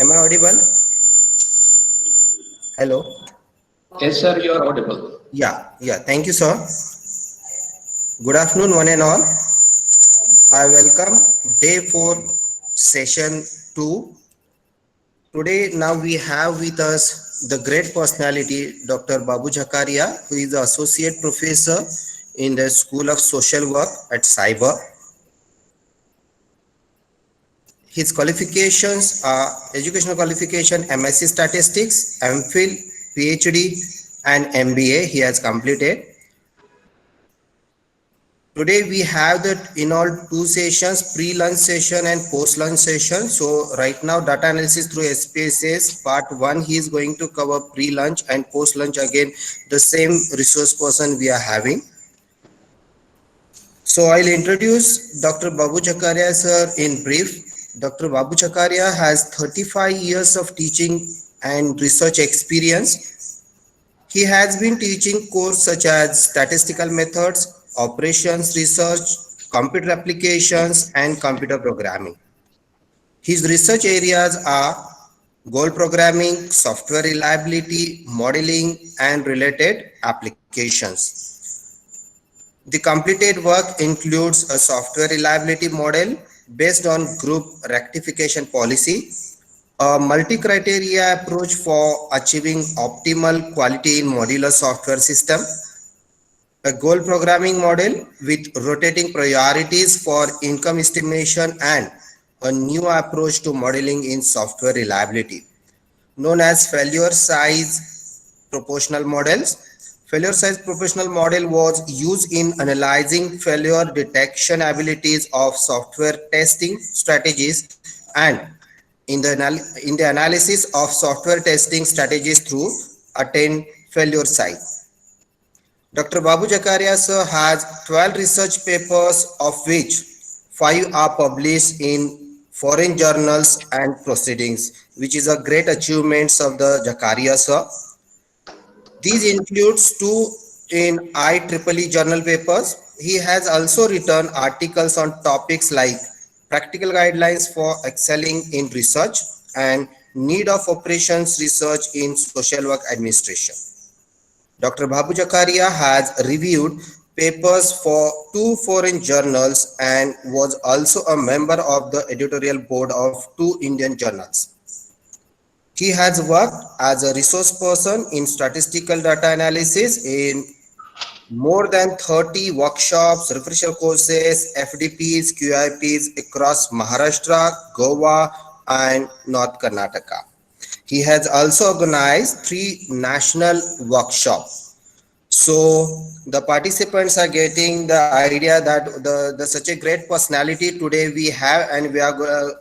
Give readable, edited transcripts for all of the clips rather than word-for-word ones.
Am I audible? Hello. Yes, sir, you are audible. Yeah. Thank you, sir. Good afternoon, one and all. I welcome day 4, session 2. Today, now we have with us the great personality, Dr. Babu Jakaria, who is the associate professor in the School of Social Work at CSIBER. His qualifications are educational qualification, MSc Statistics, MPhil, PhD, and MBA he has completed. Today we have that in all 2 sessions, pre-lunch session and post-lunch session. So right now data analysis through SPSS part 1 he is going to cover pre-lunch, and post-lunch again the same resource person we are having. So I'll introduce Dr. Babu Jakaria sir in brief. Dr. Babu Jakaria has 35 years of teaching and research experience. He has been teaching courses such as statistical methods, operations research, computer applications, and computer programming. His research areas are goal programming, software reliability, modeling, and related applications. The completed work includes a software reliability model based on group rectification policy, a multi-criteria approach for achieving optimal quality in modular software system, a goal programming model with rotating priorities for income estimation, and a new approach to modeling in software reliability, known as failure size proportional models. Failure size proportional model was used in analyzing failure detection abilities of software testing strategies and in the analysis of software testing strategies through attain failure size. Dr. Babu Jakaria sir has 12 research papers, of which 5 are published in foreign journals and proceedings, which is a great achievements of the Jakaria sir. These includes 2 in IEEE journal papers. He has also written articles on topics like practical guidelines for excelling in research and need of operations research in social work administration. Dr. Babu Jakaria has reviewed papers for 2 foreign journals and was also a member of the editorial board of 2 Indian journals. He has worked as a resource person in statistical data analysis in more than 30 workshops, refresher courses, FDPs, QIPs across Maharashtra, Goa, and North Karnataka. He has also organized 3 national workshops. So the participants are getting the idea that the such a great personality today we have, and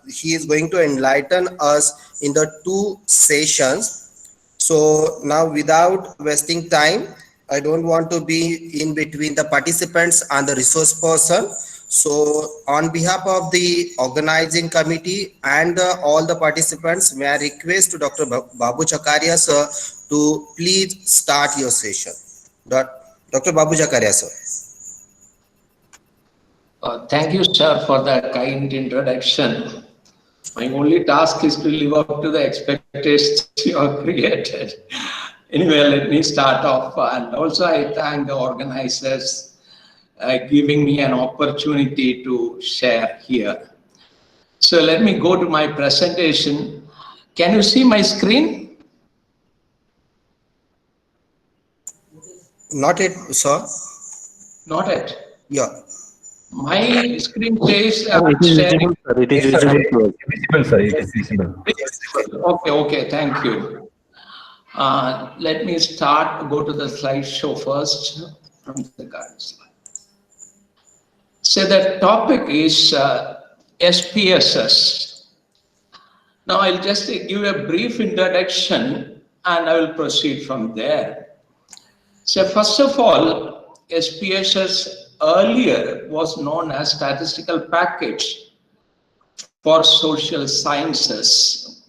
he is going to enlighten us in the 2 sessions. So now, without wasting time, I don't want to be in between the participants and the resource person. So on behalf of the organizing committee and all the participants, may I request to Dr. Babu Jakaria sir to please start your session. Dr. Babu Jakaria sir. Thank you, sir, for the kind introduction. My only task is to live up to the expectations you have created. Anyway, let me start off. And also, I thank the organizers giving me an opportunity to share here. So let me go to my presentation. Can you see my screen? Not it, sir. Not it. Yeah. My screen says it is visible, sir. It is visible. Visible, sir. It is visible. Okay, thank you. Let me go to the slideshow first from the current slide. So the topic is SPSS. Now I'll just give a brief introduction and I will proceed from there. So first of all, SPSS earlier was known as Statistical Package for Social Sciences.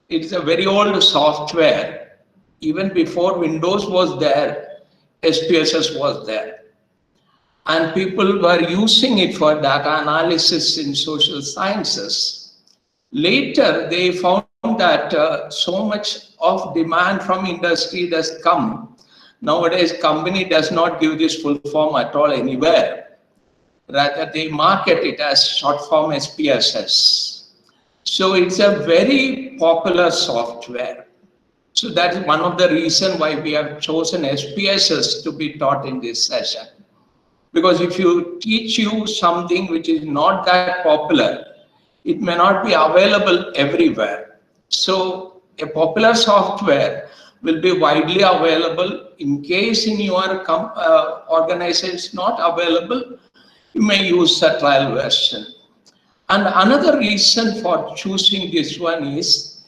It is a very old software. Even before Windows was there, SPSS was there. And people were using it for data analysis in social sciences. Later, they found that so much of demand from industry does come. Nowadays, company does not give this full form at all anywhere. Rather, they market it as short form SPSS. So it's a very popular software. So that is one of the reasons why we have chosen SPSS to be taught in this session. Because if you teach you something which is not that popular, it may not be available everywhere. So a popular software will be widely available. In case in your organization is not available, you may use a trial version. And another reason for choosing this one is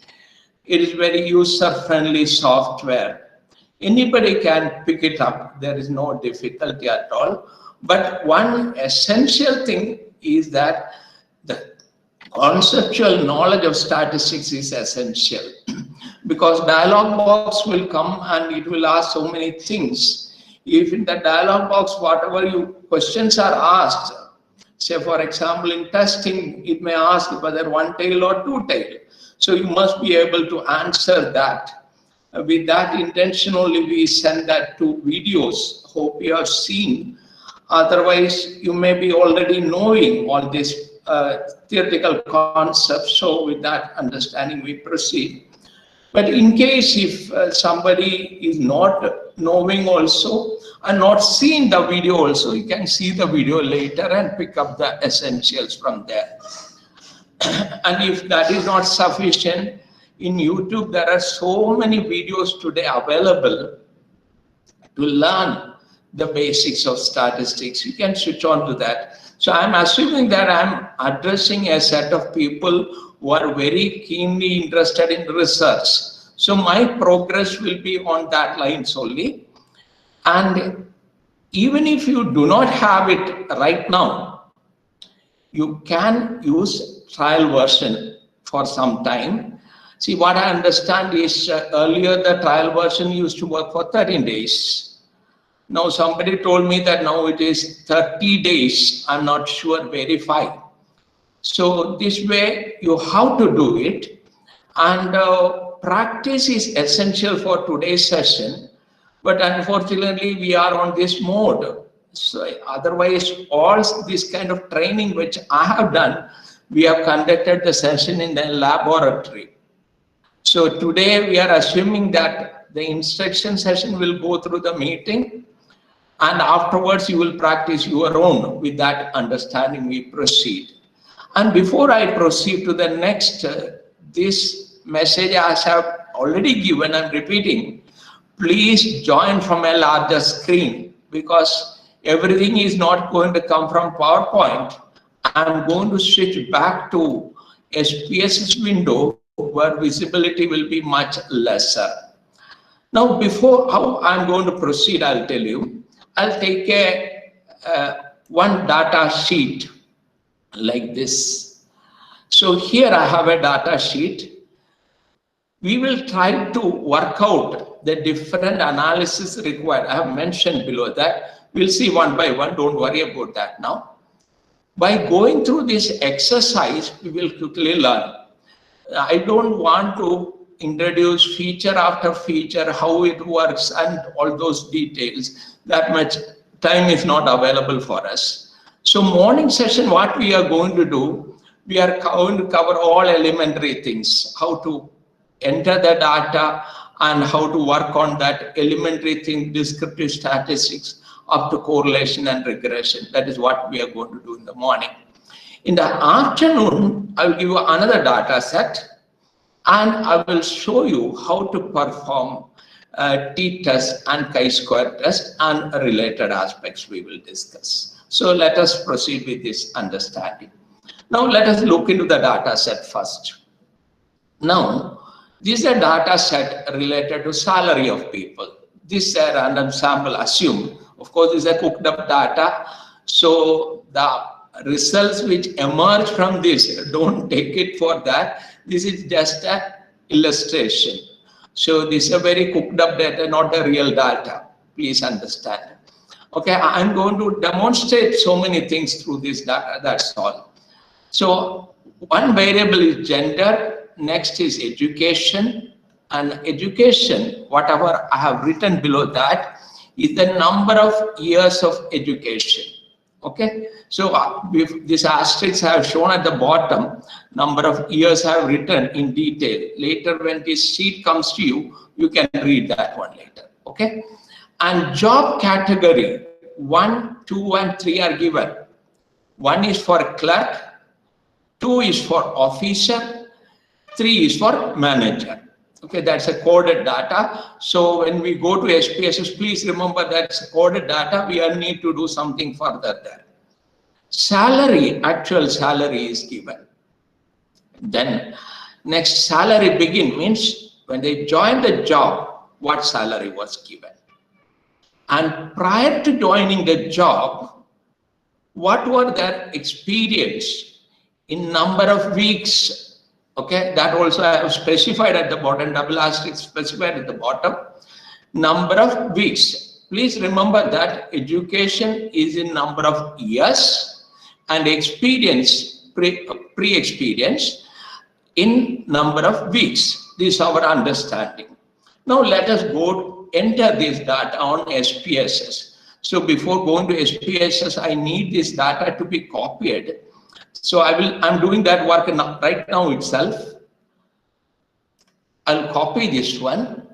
it is very user-friendly software. Anybody can pick it up. There is no difficulty at all. But one essential thing is that the conceptual knowledge of statistics is essential because dialog box will come and it will ask so many things. If in the dialog box, whatever questions are asked, say for example in testing, it may ask whether one tail or two tail. So you must be able to answer that. With that intention only we send that to videos. Hope you have seen. Otherwise, you may be already knowing all these theoretical concepts. So with that understanding, we proceed. But in case if somebody is not knowing also and not seeing the video also, you can see the video later and pick up the essentials from there. And if that is not sufficient, in YouTube, there are so many videos today available to learn the basics of statistics. You can switch on to that. So I'm assuming that I'm addressing a set of people who are very keenly interested in research. So my progress will be on that lines only. And even if you do not have it right now, you can use trial version for some time. See, what I understand is earlier the trial version used to work for 13 days. Now somebody told me that now it is 30 days. I'm not sure, verify. So this way you have to do it. And practice is essential for today's session. But unfortunately, we are on this mode. So otherwise, all this kind of training which I have done, we have conducted the session in the laboratory. So today we are assuming that the instruction session will go through the meeting and afterwards you will practice your own. With that understanding, we proceed. And before I proceed to the next, this message as I have already given, I'm repeating, please join from a larger screen because everything is not going to come from PowerPoint. I'm going to switch back to SPSS window where visibility will be much lesser. Now, before how I'm going to proceed, I'll tell you. I'll take one data sheet like this. So here I have a data sheet. We will try to work out the different analysis required. I have mentioned below that. We'll see one by one. Don't worry about that now. By going through this exercise, we will quickly learn. I don't want to introduce feature after feature, how it works and all those details. That much time is not available for us. So morning session, what we are going to do, we are going to cover all elementary things, how to enter the data and how to work on that elementary thing, descriptive statistics, up to correlation and regression. That is what we are going to do in the morning. In the afternoon, I will give you another data set and I will show you how to perform t-test and chi-square test and related aspects we will discuss. So let us proceed with this understanding. Now let us look into the data set first. Now, this is a data set related to salary of people. This is a random sample assumed. Of course, this is a cooked up data. So the results which emerge from this, don't take it for that. This is just an illustration. So this is a very cooked up data, not a real data. Please understand. Okay, I'm going to demonstrate so many things through this data, that's all. So one variable is gender, next is education, and education, whatever I have written below that, is the number of years of education. Okay, so this asterisk I have shown at the bottom, number of years I have written in detail. Later when this sheet comes to you, you can read that one later. Okay, and job category 1, 2, and 3 are given. 1 is for clerk, 2 is for officer, 3 is for manager. Okay, that's a coded data. So when we go to SPSS, please remember that's coded data. We need to do something further there. Salary, actual salary is given. Then next, salary begin means when they join the job, what salary was given. And prior to joining the job, what were their experience in number of weeks. Okay, that also I have specified at the bottom, double asterisk specified at the bottom, number of weeks. Please remember that education is in number of years and experience, pre-experience in number of weeks. This is our understanding. Now let us go enter this data on SPSS. So before going to SPSS, I need this data to be copied. So I'm doing that work right now itself. I'll copy this one.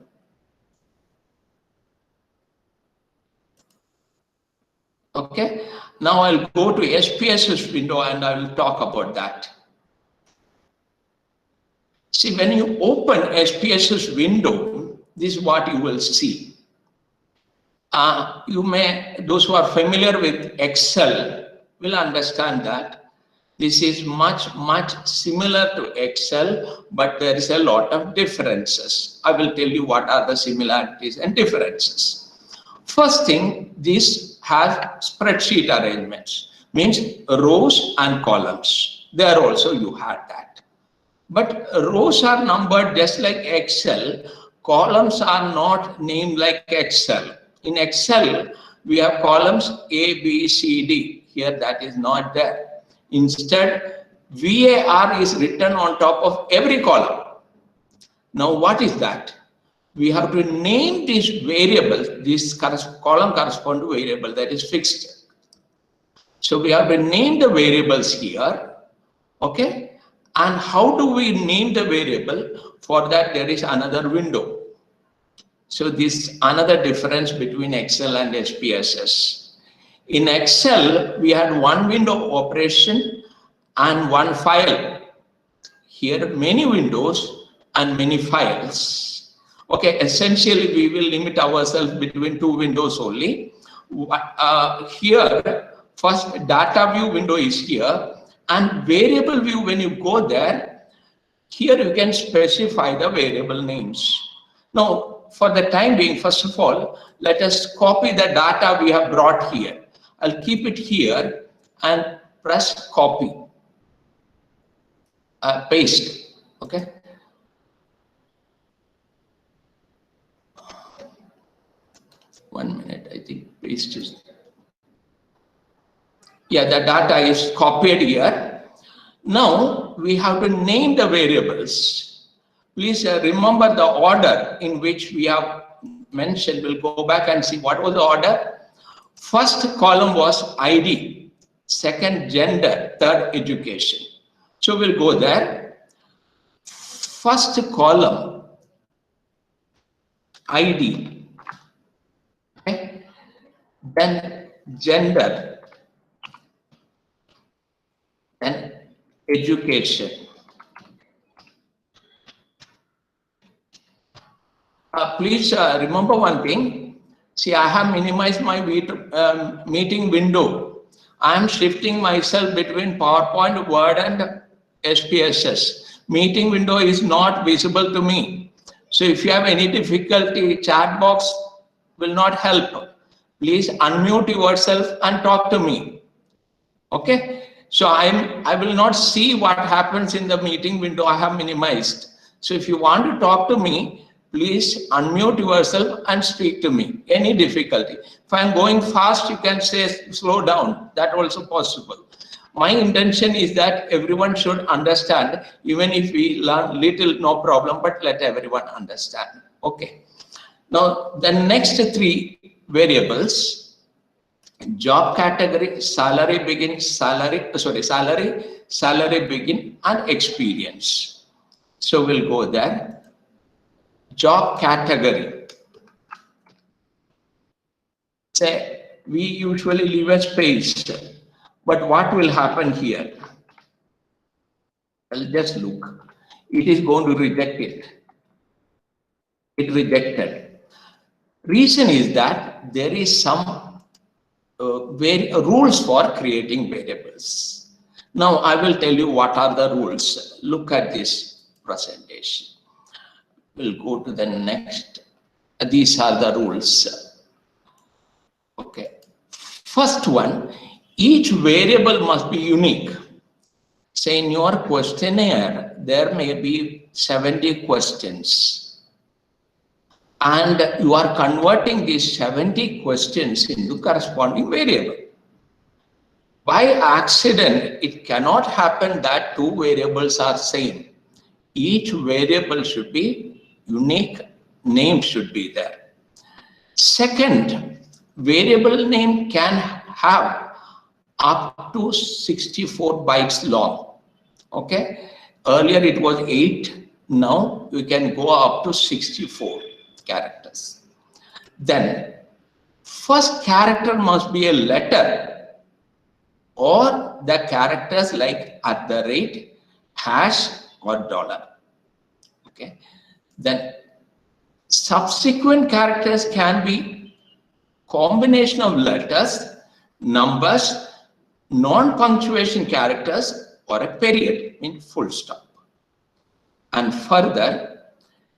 Okay. Now I'll go to SPSS window and I will talk about that. See, when you open SPSS window, this is what you will see. Those who are familiar with Excel will understand that this is much similar to Excel, but there is a lot of differences. I will tell you what are the similarities and differences. First thing, this has spreadsheet arrangements, means rows and columns. There also you had that. But rows are numbered just like Excel. Columns are not named like Excel. In Excel, we have columns A, B, C, D. Here that is not there. Instead, VAR is written on top of every column. Now, what is that? We have to name this variable, this column corresponds to variable that is fixed. So we have to name the variables here, okay? And how do we name the variable? For that, there is another window. So this another difference between Excel and SPSS. In Excel, we had one window operation and one file. Here, many windows and many files. Okay, essentially, we will limit ourselves between 2 windows only. Here, first data view window is here, and variable view, when you go there, here you can specify the variable names. Now, for the time being, first of all, let us copy the data we have brought here. I'll keep it here and press copy, paste, okay? One minute, I think paste is, yeah, the data is copied here. Now we have to name the variables. Please remember the order in which we have mentioned. We'll go back and see what was the order. First column was ID, second gender, third education. So we'll go there. First column, ID, okay? Then gender, then education. Please remember one thing. See, I have minimized my meeting window. I am shifting myself between PowerPoint, Word, and SPSS. Meeting window is not visible to me. So if you have any difficulty, chat box will not help. Please unmute yourself and talk to me. Okay? So I will not see what happens in the meeting window I have minimized. So if you want to talk to me, please unmute yourself and speak to me. Any difficulty. If I'm going fast, you can say slow down. That also possible. My intention is that everyone should understand, even if we learn little, no problem, but let everyone understand. Okay. Now, the next three variables, job category, salary begin, salary begin, and experience. So we'll go there. Job category. Say, we usually leave a space, but what will happen here? Well, just look. It is going to reject it. It rejected. Reason is that there is some rules for creating variables. Now, I will tell you what are the rules. Look at this presentation. We'll go to the next. These are the rules. Okay. First one, each variable must be unique. Say in your questionnaire, there may be 70 questions. And you are converting these 70 questions into corresponding variable. By accident, it cannot happen that two variables are same. Each variable should be unique, name should be there. Second, variable name can have up to 64 bytes long. Okay, earlier it was 8, now you can go up to 64 characters. Then first character must be a letter or the characters like @ hash or $. Okay, then subsequent characters can be combination of letters, numbers, non-punctuation characters, or a period, mean full stop. And further,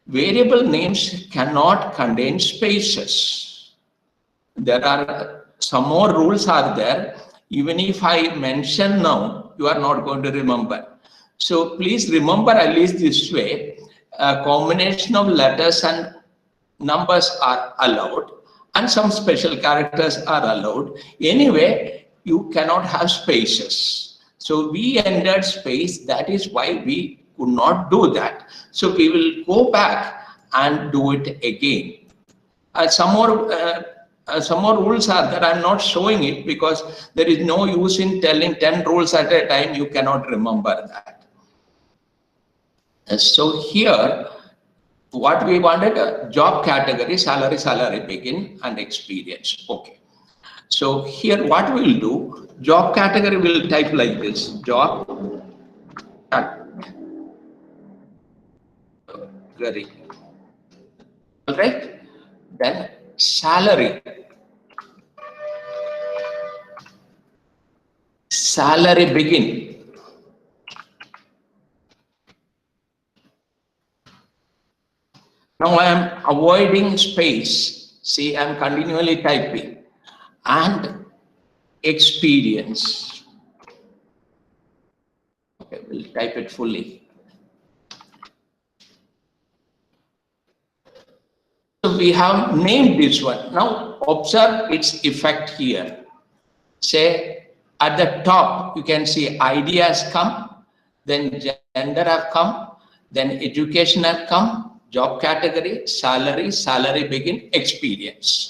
variable names cannot contain spaces. There are some more rules are there. Even if I mention now, you are not going to remember. So please remember at least this way, a combination of letters and numbers are allowed and some special characters are allowed. Anyway, you cannot have spaces. So we entered space, that is why we could not do that. So we will go back and do it again. Some more rules are there. I'm not showing it because there is no use in telling 10 rules at a time. You cannot remember that. So here, what we wanted, a job category, salary begin, and experience. Okay. So here what we'll do, job category will type like this, job category. All right. Then salary. Salary begin. Now I am avoiding space. See, I am continually typing. And experience. Okay, we'll type it fully. So we have named this one. Now observe its effect here. Say at the top, you can see ID has come, then gender have come, then education have come, job category, salary begin, experience.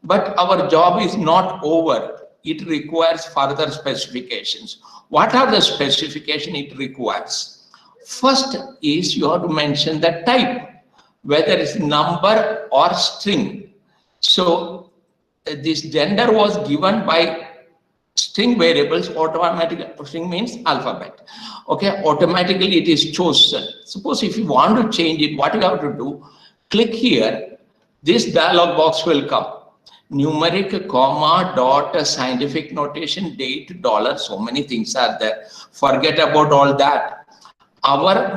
But our job is not over. It requires further specifications. What are the specifications it requires? First is you have to mention the type, whether it's number or string. So this gender was given by string variables automatically. String means alphabet. Okay, automatically it is chosen. Suppose if you want to change it, what you have to do, click here. This dialog box will come. Numeric, comma, dot, scientific notation, date, $, so many things are there. Forget about all that.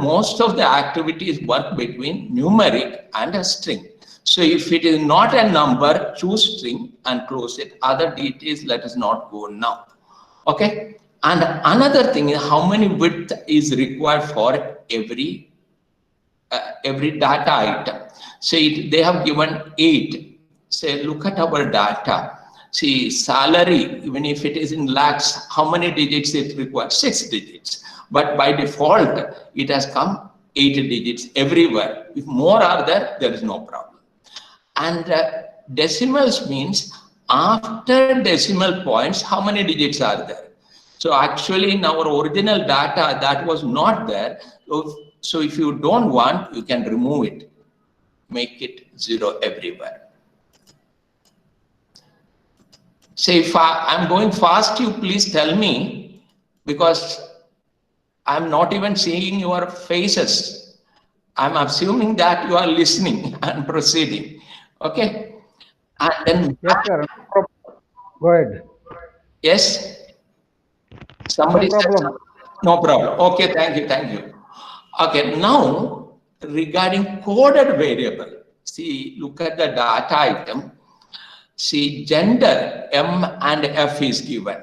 Most of the activities work between numeric and a string. So if it is not a number, choose string and close it. Other details, let us not go now. Okay. And another thing is how many width is required for every data item. Say they have given 8. Say, look at our data. See, salary, even if it is in lakhs, how many digits it requires? 6 digits. But by default, it has come 8 digits everywhere. If more are there, there is no problem. And decimals means after decimal points, how many digits are there? So actually in our original data, that was not there. So if you don't want, you can remove it. Make it 0 everywhere. Say if I'm going fast, you please tell me, because I'm not even seeing your faces. I'm assuming that you are listening and proceeding. Okay. And then Yes, sir. No problem. Go ahead. yes. Somebody No said problem. something. No problem. Okay, thank you, thank you. Okay, now regarding coded variable, see, look at the data item. See, gender, M and F is given.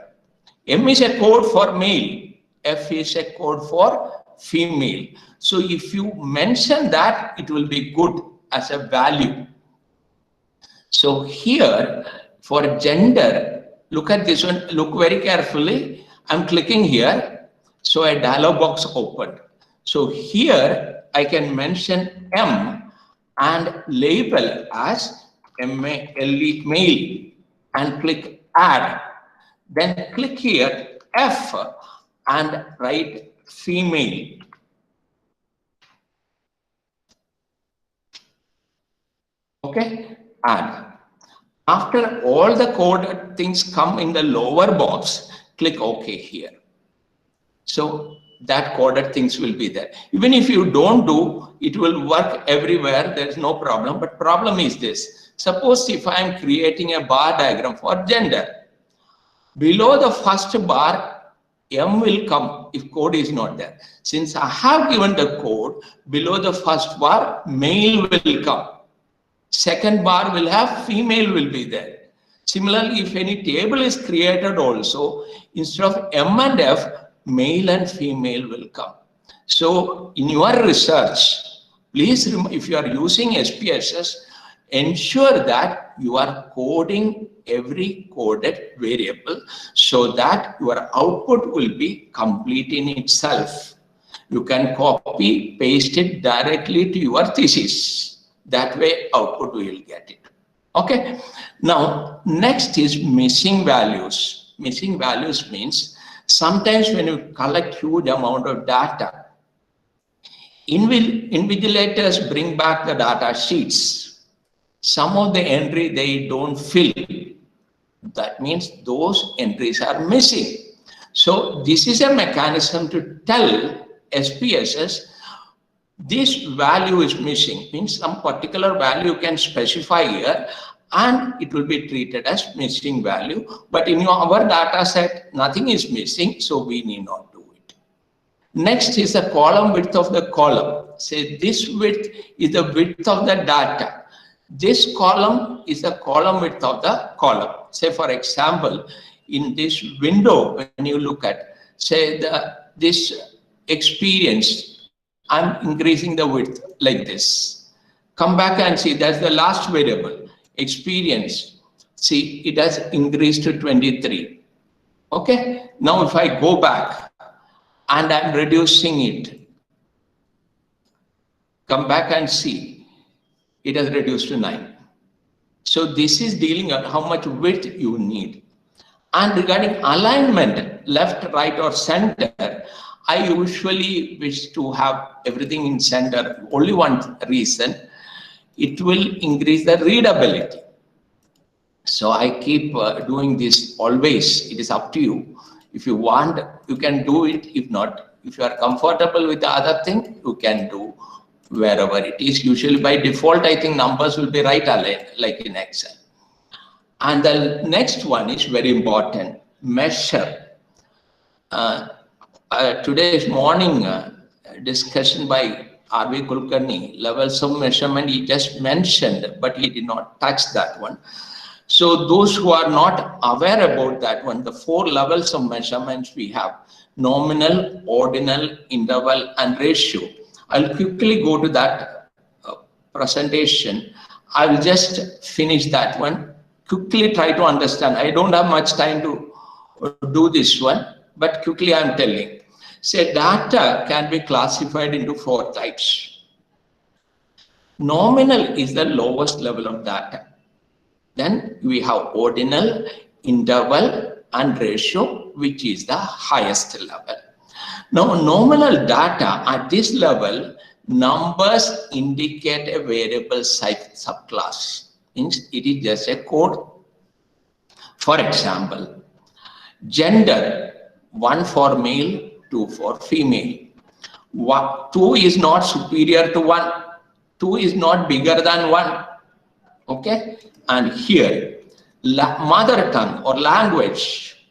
M is a code for male, F is a code for female. So if you mention that, it will be good as a value. So here for gender, look at this one, look very carefully. I'm clicking here. So a dialog box opened. So here I can mention M and label as male and click add. Then click here F and write female. Okay, add. After all the coded things come in the lower box, click OK here. So that coded things will be there. Even if you don't do, it will work everywhere. There is no problem. But problem is this. Suppose if I am creating a bar diagram for gender, below the first bar, M will come if code is not there. Since I have given the code, below the first bar, male will come. Second bar will have female will be there. Similarly, if any table is created also, instead of M and F, male and female will come. So in your research, please, if you are using SPSS, ensure that you are coding every coded variable so that your output will be complete in itself. You can copy, paste it directly to your thesis. That way output we will get it. Okay. Now next is missing values. Missing values means sometimes when you collect huge amount of data, invigilators bring back the data sheets. Some of the entry they don't fill. That means those entries are missing. So this is a mechanism to tell SPSS this value is missing, means some particular value you can specify here and it will be treated as missing value. But in our data set, nothing is missing, so we need not do it. Next is the column width of the column. Say this width is the width of the data. This column is the column width of the column. Say for example, in this window, when you look at, say this experience, I'm increasing the width like this. Come back and see, that's the last variable, experience. See, it has increased to 23. Okay. Now if I go back and I'm reducing it, come back and see, it has reduced to 9. So this is dealing on how much width you need. And regarding alignment, left, right, or center, I usually wish to have everything in center. Only one reason, it will increase the readability. So I keep doing this always. It is up to you. If you want, you can do it. If not, if you are comfortable with the other thing, you can do wherever it is. Usually by default, I think numbers will be right aligned, like in Excel. And the next one is very important, measure. Today's morning discussion by R.V. Kulkarni, levels of measurement he just mentioned, but he did not touch that one. So those who are not aware about that one, the 4 levels of measurements we have, nominal, ordinal, interval, and ratio. I'll quickly go to that presentation. I'll just finish that one. quickly try to understand. I don't have much time to do this one, but quickly I'm telling. Say data can be classified into 4 types. Nominal is the lowest level of data. Then we have ordinal, interval, and ratio, which is the highest level. Now, nominal data at this level, numbers indicate a variable subclass. Means it is just a code. For example, gender, 1 for male, 2 for female. 2 is not superior to 1. 2 is not bigger than 1. Okay? And here, mother tongue or language,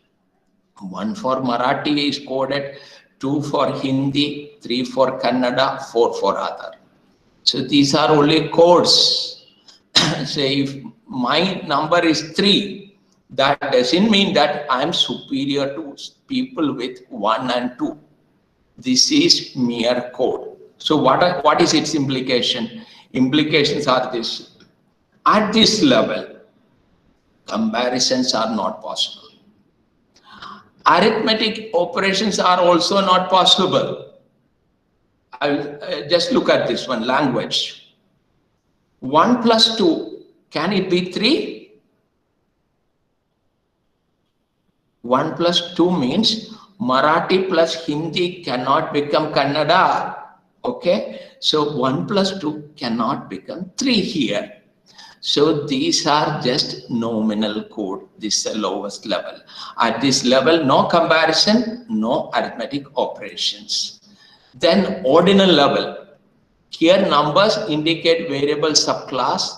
1 for Marathi is coded, 2 for Hindi, 3 for Kannada, 4 for other. So these are only codes. Say if my number is 3, that doesn't mean that I am superior to people with 1 and 2. This is mere code. So what is its implication? Implications are this. At this level, comparisons are not possible. Arithmetic operations are also not possible. I'll just look at this one, language. 1 plus 2, can it be 3? 1 plus 2 means Marathi plus Hindi cannot become Kannada. Okay, so 1 plus 2 cannot become 3 here. So these are just nominal code. This is the lowest level. At this level, no comparison, no arithmetic operations. Then ordinal level. Here numbers indicate variable subclass,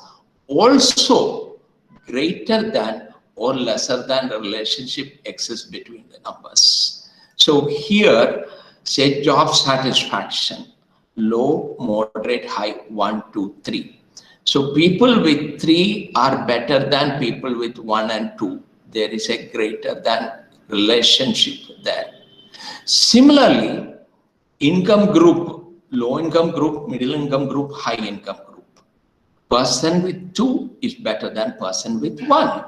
also greater than or lesser than the relationship exists between the numbers. So here, say job satisfaction, low, moderate, high, 1, 2, 3. So people with 3 are better than people with 1 and 2. There is a greater than relationship there. Similarly, income group, low income group, middle income group, high income group. Person with 2 is better than person with 1.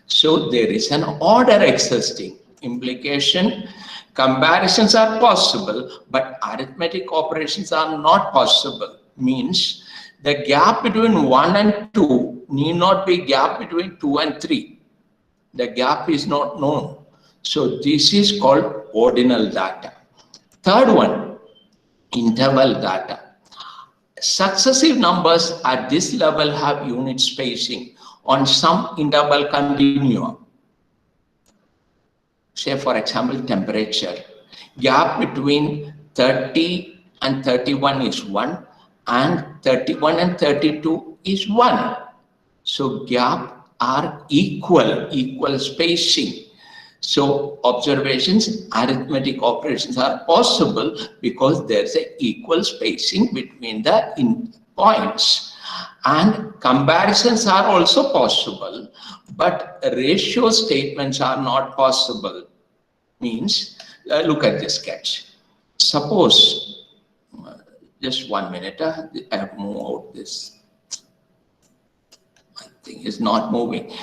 So there is an order existing. Implication, comparisons are possible, but arithmetic operations are not possible. Means the gap between 1 and 2 need not be gap between 2 and 3. The gap is not known. So this is called ordinal data. Third one, interval data. Successive numbers at this level have unit spacing on some interval continuum. Say for example, temperature. Gap between 30 and 31 is 1. And 31 and 32 is 1. So gap are equal spacing. So observations, arithmetic operations are possible because there's an equal spacing between the points. And comparisons are also possible, but ratio statements are not possible. Means, look at this sketch. Suppose, just 1 minute, I have moved out this. I think it's not moving.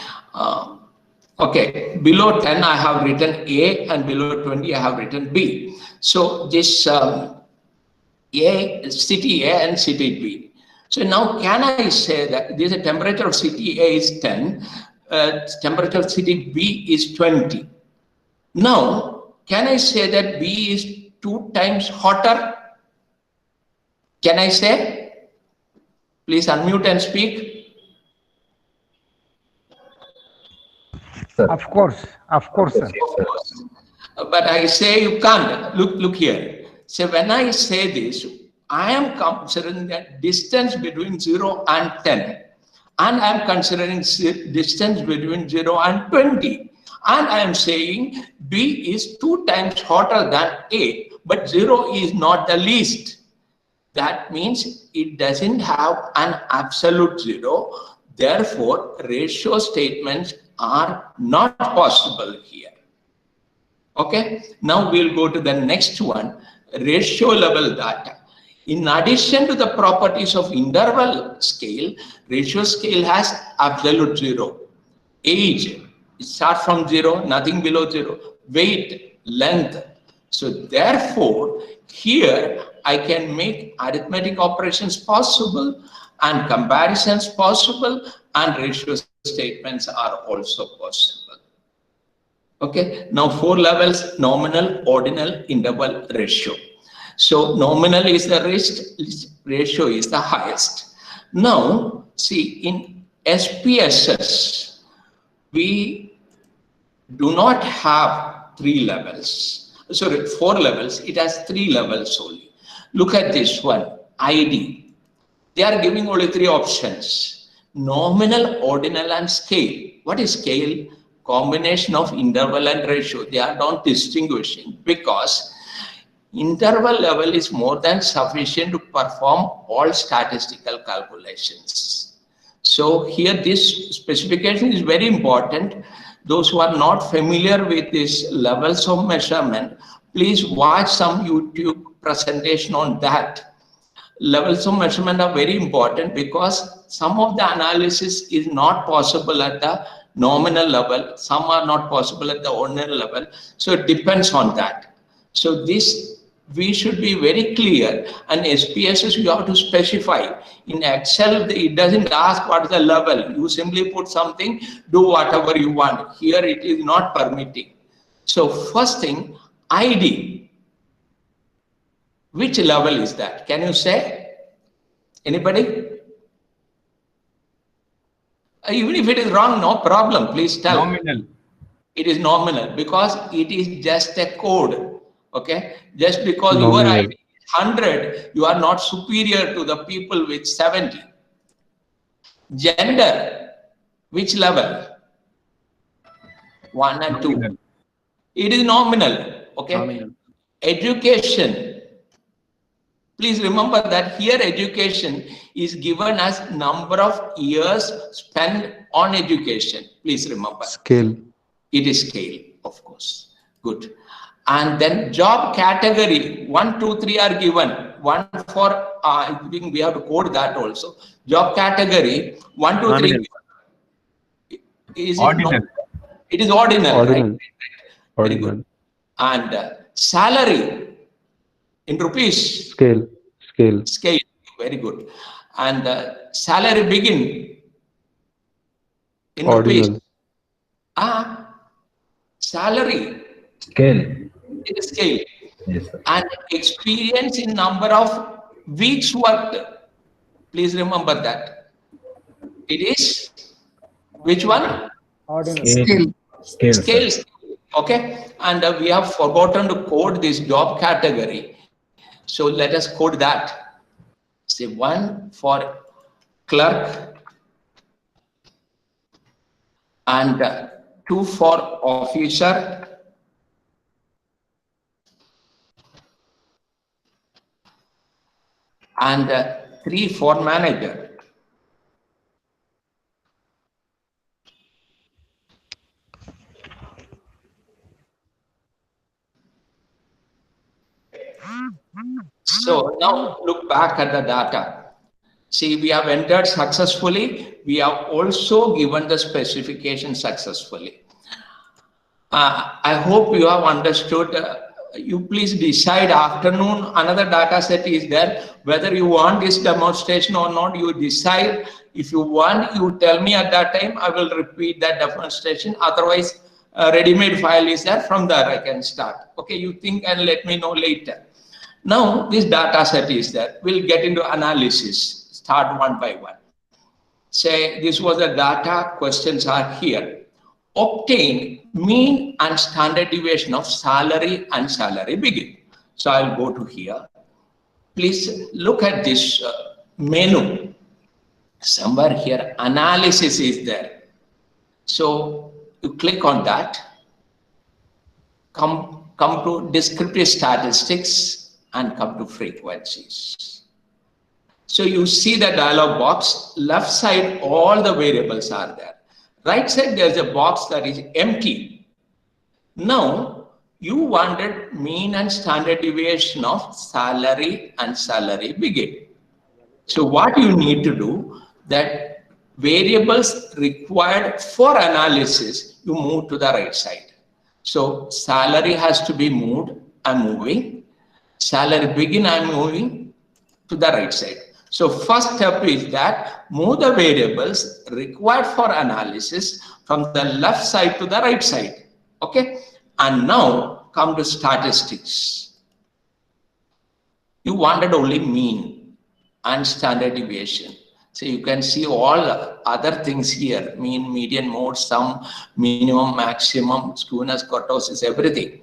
Okay, below 10 I have written A and below 20 I have written B. So this city A and city B. So now can I say that this temperature of city A is 10, temperature of city B is 20. Now, can I say that B is 2 times hotter? Can I say? Please unmute and speak. Of course, sir. But I say you can't. Look here. So when I say this, I am considering the distance between 0 and 10. And I am considering distance between 0 and 20. And I am saying B is 2 times hotter than A, but 0 is not the least. That means it doesn't have an absolute 0. Therefore, ratio statements are not possible here. Okay, now we'll go to the next one, ratio level data. In addition to the properties of interval scale, ratio scale has absolute 0. age, start from 0, nothing below 0, weight, length. So therefore, here I can make arithmetic operations possible and comparisons possible and ratio statements are also possible. Okay, now 4 levels: nominal, ordinal, interval, ratio. So nominal is the least, ratio is the highest. Now see, in SPSS, we do not have 3 levels, sorry, 4 levels, it has 3 levels only. Look at this one, ID. They are giving only 3 options: nominal, ordinal, and scale. What is scale? Combination of interval and ratio. They are not distinguishing because interval level is more than sufficient to perform all statistical calculations. So here this specification is very important. Those who are not familiar with these levels of measurement, please watch some YouTube presentation on that. Levels of measurement are very important because some of the analysis is not possible at the nominal level, some are not possible at the ordinal level. So it depends on that. So this we should be very clear, and SPSS you have to specify. In Excel, it doesn't ask what is the level. You simply put something, do whatever you want. Here it is not permitting. So first thing, ID. Which level is that? Can you say? Anybody? Even if it is wrong, no problem. Please tell. Nominal. It is nominal because it is just a code. Okay, just because Nominal. your ID is 100, you are not superior to the people with 70. Gender, which level? 1 and 2. Nominal. It is nominal. Okay. Nominal. Education. Please remember that here education is given as number of years spent on education. Please remember. Scale. It is scale, of course. Good. And then job category, 1, 2, 3 are given. One for, I think we have to code that also. Job category, 1, 2, Nominal. 3. Is it Ordinal. not? It is ordinal, Ordinal. right? Very Ordinal. good. And salary in rupees. Scale. Scale. Scale, very good. And salary begin in rupees. Ordinal. Salary. Scale. It is scale. Yes, sir. And experience in number of weeks worked. Please remember that. It is which one? Scale. Scale. Scale. Sir. Okay. And we have forgotten to code this job category. So let us code that. Say 1 for clerk and 2 for officer and 3 for manager. So now look back at the data. See, we have entered successfully. We have also given the specification successfully. I hope you have understood. You please decide afternoon. Another data set is there. Whether you want this demonstration or not, you decide. If you want, you tell me at that time. I will repeat that demonstration. Otherwise, a ready-made file is there. From there, I can start. Okay, you think and let me know later. Now, this data set is there. We'll get into analysis. Start one by one. Say, this was the data. Questions are here. Obtain mean and standard deviation of salary and salary begin. So I'll go to here. Please look at this menu. Somewhere here, analysis is there. So you click on that. Come to descriptive statistics and come to frequencies. So you see the dialog box. Left side, all the variables are there. Right side, there's a box that is empty. Now, you wanted mean and standard deviation of salary and salary begin. So what you need to do, that variables required for analysis, you move to the right side. So salary has to be moved, I'm moving. Salary begin, I'm moving to the right side. So first step is that move the variables required for analysis from the left side to the right side. Okay. And now come to statistics. You wanted only mean and standard deviation. So you can see all other things here, mean, median, mode, sum, minimum, maximum, skewness, kurtosis, everything.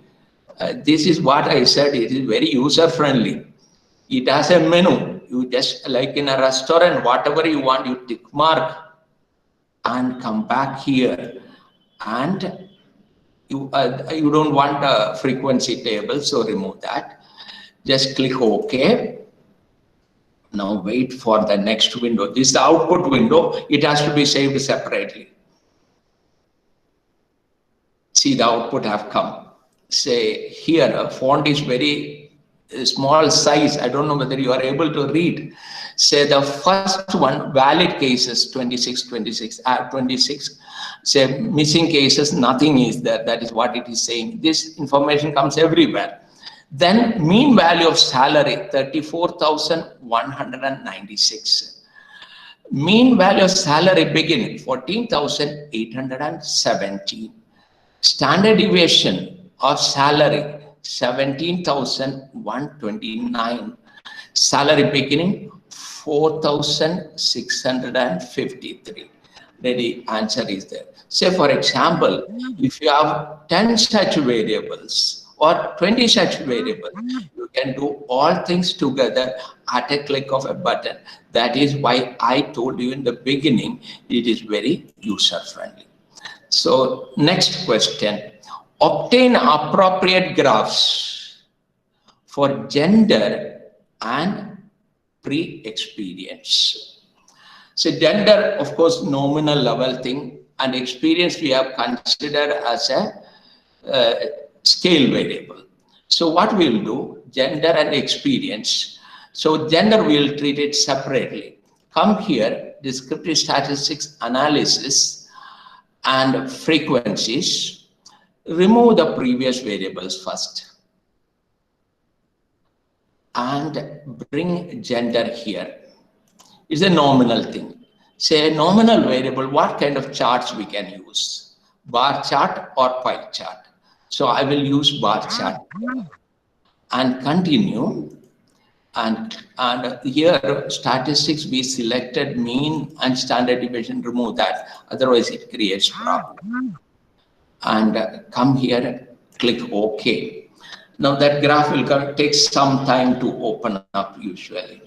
This is what I said, it is very user friendly. It has a menu. You just, like in a restaurant, whatever you want, you tick mark and come back here. And you don't want a frequency table, so remove that. Just click OK. Now wait for the next window. This is the output window. It has to be saved separately. See, the output have come. Say here, font is very small size. I don't know whether you are able to read. Say the first one, valid cases, 26. Say missing cases, nothing is there. That is what it is saying. This information comes everywhere. Then mean value of salary, 34,196. Mean value of salary beginning, 14,817. Standard deviation of salary, 17,129. Salary beginning, 4,653. The answer is there. Say for example, if you have 10 such variables or 20 such variables, you can do all things together at a click of a button. That is why I told you in the beginning, it is very user friendly. So next question, obtain appropriate graphs for gender and pre-experience. So gender, of course, nominal level thing, and experience we have considered as a scale variable. So what we'll do, gender and experience. So gender we'll treat it separately. Come here, descriptive statistics analysis and frequencies. Remove the previous variables first and bring gender here. It's a nominal thing. Say a nominal variable, what kind of charts we can use? Bar chart or pie chart? So I will use bar chart and continue. And here statistics, we selected mean and standard deviation, remove that. Otherwise it creates problem. And come here, click OK. Now that graph will take some time to open up usually.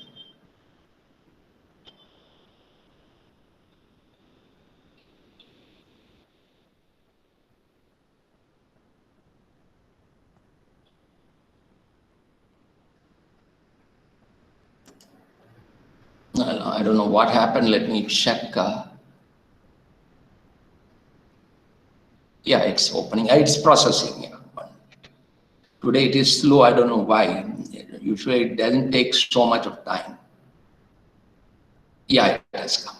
I don't know what happened. Let me check. Yeah, it's opening. It's processing. Yeah. Today it is slow. I don't know why. Usually it doesn't take so much of time. Yeah, it has come.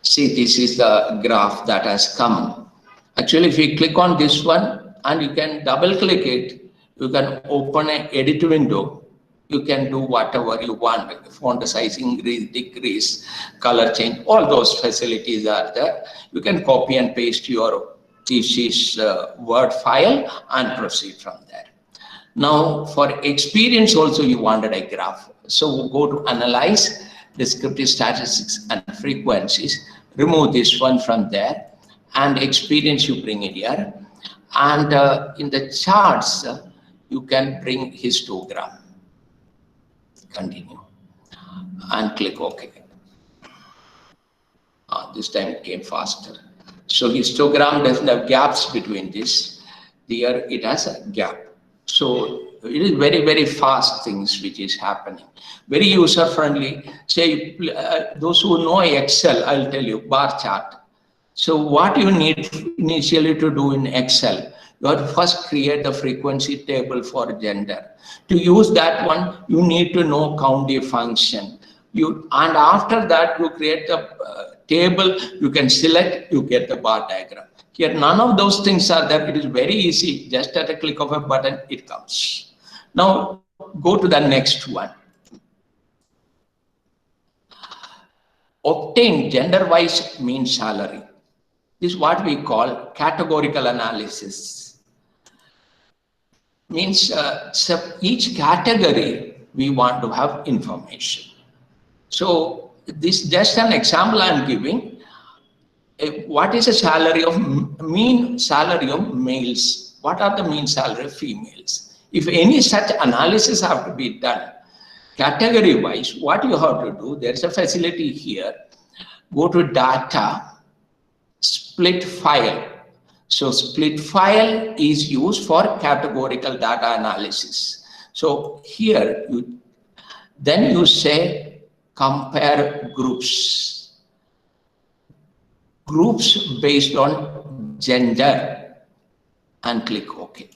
See, this is the graph that has come. Actually, if you click on this one and you can double click it, you can open an edit window. You can do whatever you want, font size increase, decrease, color change, all those facilities are there. You can copy and paste your thesis Word file and proceed from there. Now for experience also you wanted a graph. So go to analyze, descriptive statistics and frequencies, remove this one from there, and experience you bring it here. And in the charts, you can bring histogram. Continue and click OK. This time it came faster. So histogram doesn't have gaps between this. Here it has a gap. So it is very, very fast things which is happening. Very user friendly. Say those who know Excel, I'll tell you, bar chart. So what you need initially to do in Excel, you have to first create the frequency table for gender. To use that one, you need to know county function. And after that you create the table, you can select, you get the bar diagram. Here none of those things are there. It is very easy, just at a click of a button it comes. Now go to the next one. Obtain gender-wise mean salary. This is what we call categorical analysis. Means each category we want to have information. So this is just an example I am giving. What is a salary of mean salary of males? What are the mean salary of females? If any such analysis have to be done, category wise, what you have to do, there's a facility here. Go to data, split file. So split file is used for categorical data analysis. So here then you say compare groups based on gender and click OK.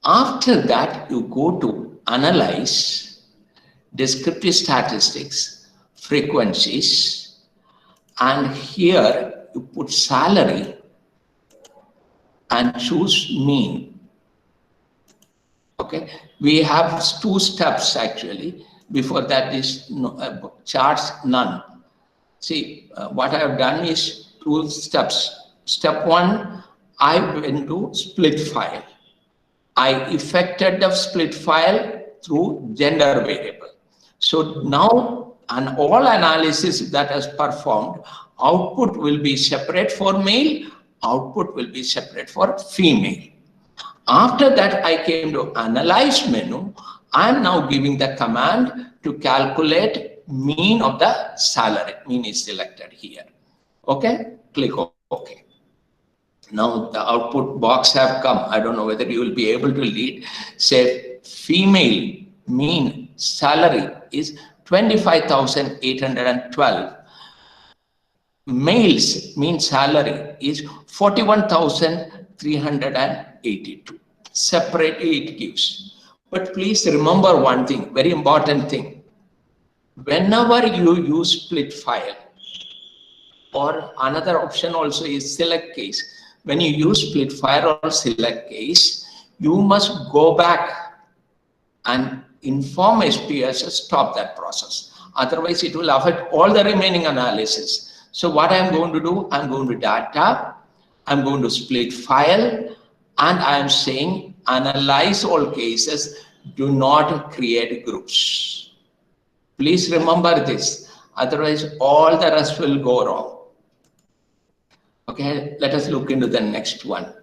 After that you go to analyze descriptive statistics, frequencies, and here you put salary and choose mean. Okay, we have two steps actually. Before that is charts none. See, what I have done is two steps. Step one, I went to split file. I effected the split file through gender variable. So now, and all analysis that is performed, output will be separate for male, output will be separate for female. After that, I came to analyze menu. I am now giving the command to calculate mean of the salary. Mean is selected here. Okay, click OK. Now the output box have come. I don't know whether you will be able to read. Say female mean salary is 25,812. Males mean salary is 41,382. Separately it gives. But please remember one thing, very important thing. Whenever you use split file, or another option also is select case. When you use split file or select case, you must go back and inform SPS to stop that process. Otherwise, it will affect all the remaining analysis. So what I'm going to do, I'm going to data, I'm going to split file, and I am saying analyze all cases, do not create groups. Please remember this, otherwise all the rest will go wrong. Okay, let us look into the next one.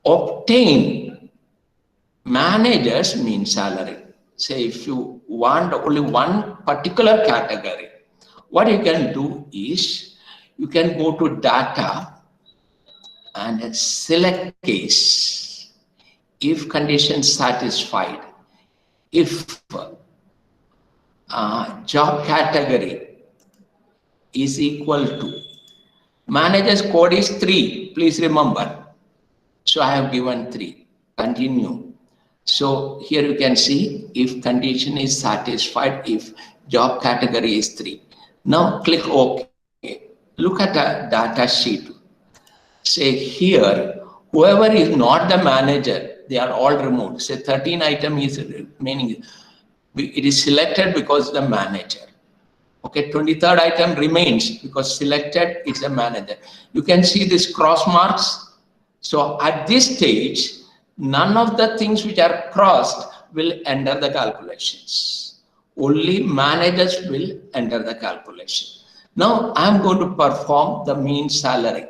Obtain managers mean salary. Say if you want only one particular category, what you can do is you can go to data and select case. If condition satisfied, if job category is equal to, manager's code is 3, please remember. So I have given 3, continue. So here you can see if condition is satisfied, if job category is 3. Now click OK. Look at the data sheet. Say here, whoever is not the manager, they are all removed. Say 13 item is remaining. It is selected because the manager. Okay, 23rd item remains because selected is a manager. You can see this cross marks. So at this stage, none of the things which are crossed will enter the calculations. Only managers will enter the calculation. Now I am going to perform the mean salary.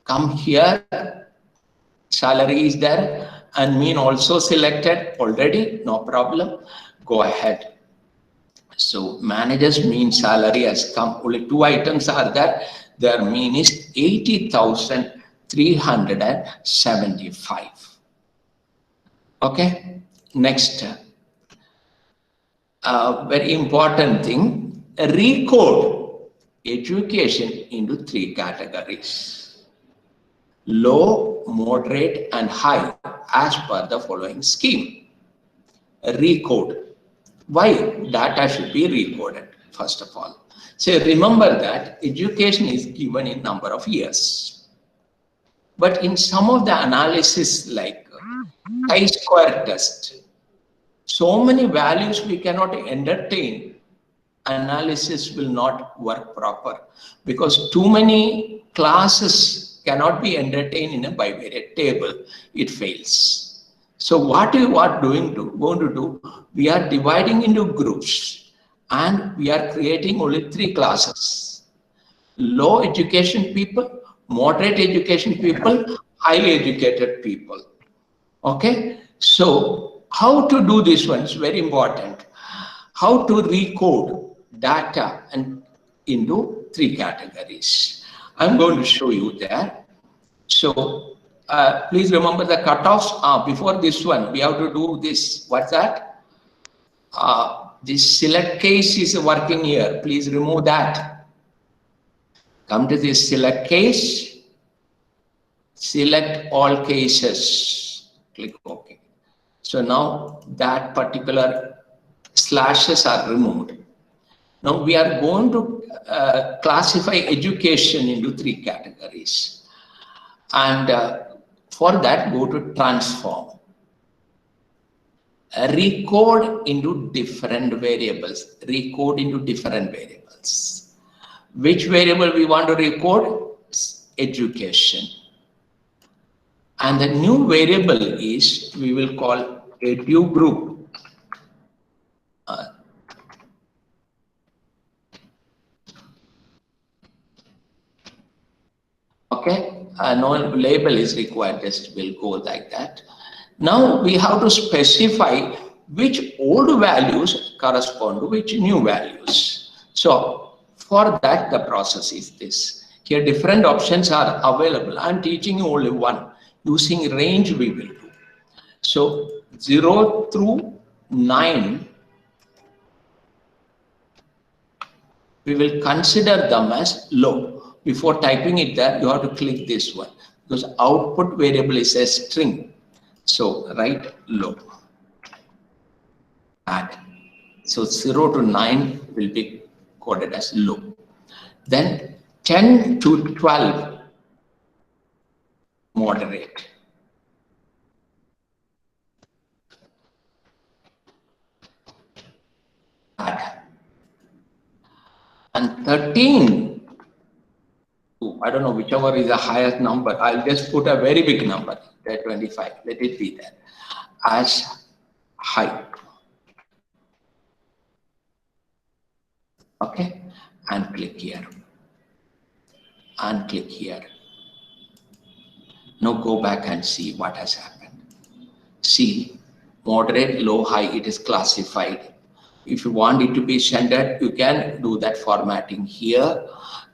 Come here, salary is there and mean also selected already, no problem. Go ahead. So managers mean salary has come, only 2 items are there. Their mean is 80,375. Okay, next. Very important thing, recode education into 3 categories. Low, moderate and high as per the following scheme. Recode. Why data should be recorded, first of all. So remember that education is given in number of years. But in some of the analysis like chi-square test, so many values we cannot entertain, analysis will not work proper because too many classes cannot be entertained in a bivariate table. It fails. So what we are going to do, we are dividing into groups and we are creating only 3 classes. Low education people, moderate education people, highly educated people. Okay, so how to do this one is very important. How to recode data and into 3 categories. I'm going to show you there. So please remember the cutoffs. Before this one, we have to do this. What's that? This select case is working here. Please remove that. Come to this select case. Select all cases. Click OK. So now that particular slashes are removed. Now we are going to classify education into 3 categories. And for that, go to transform. Recode into different variables. Recode into different variables. Which variable we want to record? Education. And the new variable is, we will call edu group. Okay, no label is required, just will go like that. Now we have to specify which old values correspond to which new values. So for that, the process is this. Here different options are available. I'm teaching you only one. Using range we will do. So 0 through 9, we will consider them as low. Before typing it there, you have to click this one because output variable is a string. So write low. Add. So 0 to 9 will be coded as low. Then 10 to 12, moderate. Add. And 13, I don't know whichever is the highest number. I'll just put a very big number, 25. Let it be there as high. Okay, and click here. And click here. Now go back and see what has happened. See, moderate, low, high, it is classified. If you want it to be centered, you can do that formatting here.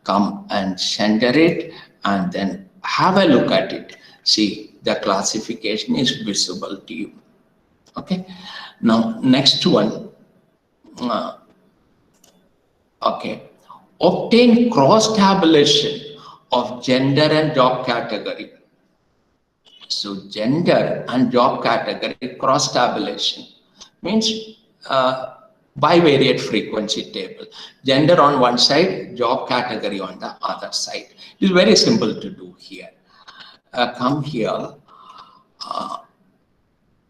Come and center it and then have a look at it. See, the classification is visible to you. Okay. Now, next one. Okay. Obtain cross tabulation of gender and job category. So, gender and job category cross tabulation means bivariate frequency table. Gender on one side, job category on the other side. It is very simple to do here. Come here,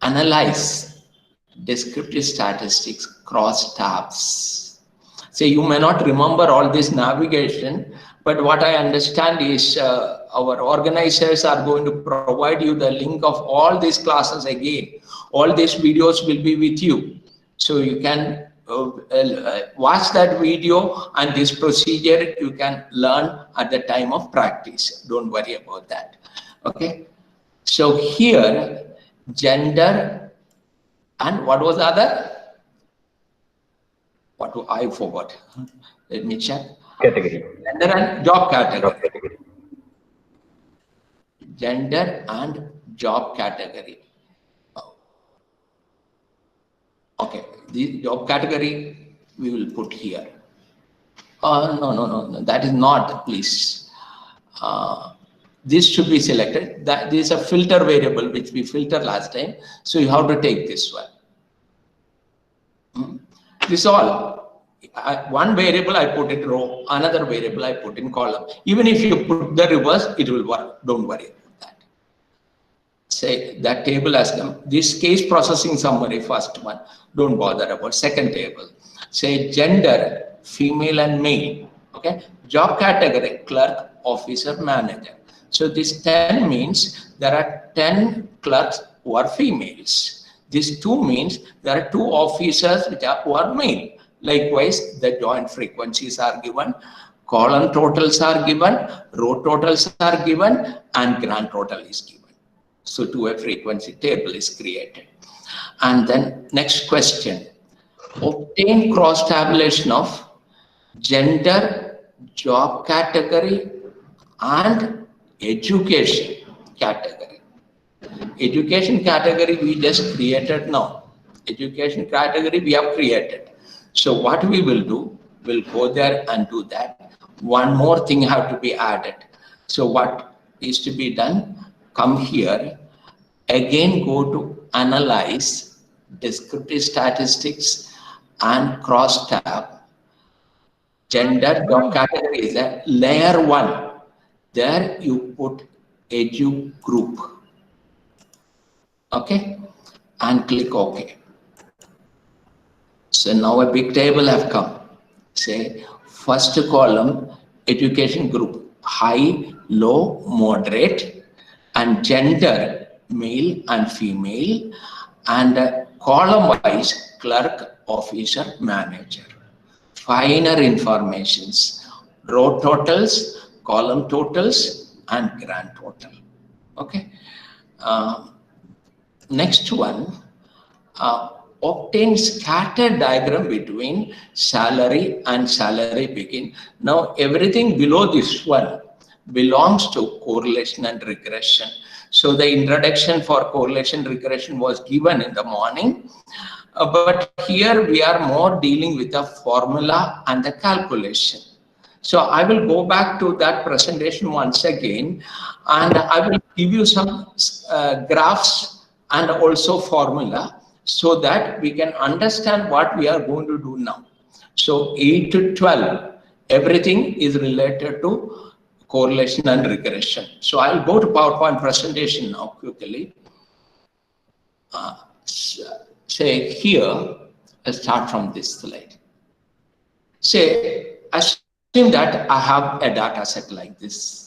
analyze descriptive statistics, cross tabs. Say you may not remember all this navigation, but what I understand is our organizers are going to provide you the link of all these classes again. All these videos will be with you. So you can watch that video and this procedure you can learn at the time of practice. Don't worry about that. Okay. So here, gender and what was the other? What do I forgot? Let me check. Category. Gender and job category. Job category. Gender and job category. Okay, the job category we will put here. No, that is not, please. This should be selected. This is a filter variable which we filtered last time. So you have to take this one. This is all. One variable I put in row, another variable I put in column. Even if you put the reverse, it will work. Don't worry about that. Say that table has come. This case processing summary, first one. Don't bother about second table. Say gender, female and male. Okay. Job category, clerk, officer, manager. So this 10 means there are 10 clerks who are females. This 2 means there are 2 officers who are male. Likewise, the joint frequencies are given, column totals are given, row totals are given, and grand total is given. So 2-way frequency table is created. And then next question, obtain cross tabulation of gender, job category, and education category. Education category we just created now. Education category we have created. So what we will do, we'll go there and do that. One more thing have to be added. So what is to be done? Come here, again go to analyze, descriptive statistics and cross tab. Gender job category is a layer 1. There you put edu group. Okay, and click OK. So now a big table have come. Say first column, education group, high, low, moderate, and gender, male and female, and column wise, clerk, officer, manager. Finer informations, row totals, column totals, and grand total. Okay. Next one, obtain scatter diagram between salary and salary begin. Now everything below this one belongs to correlation and regression. So the introduction for correlation regression was given in the morning, but here we are more dealing with the formula and the calculation. So I will go back to that presentation once again, and I will give you some graphs and also formula so that we can understand what we are going to do now. So 8 to 12, everything is related to correlation and regression. So I'll go to PowerPoint presentation now quickly. Say here, let's start from this slide. Say, assume that I have a data set like this.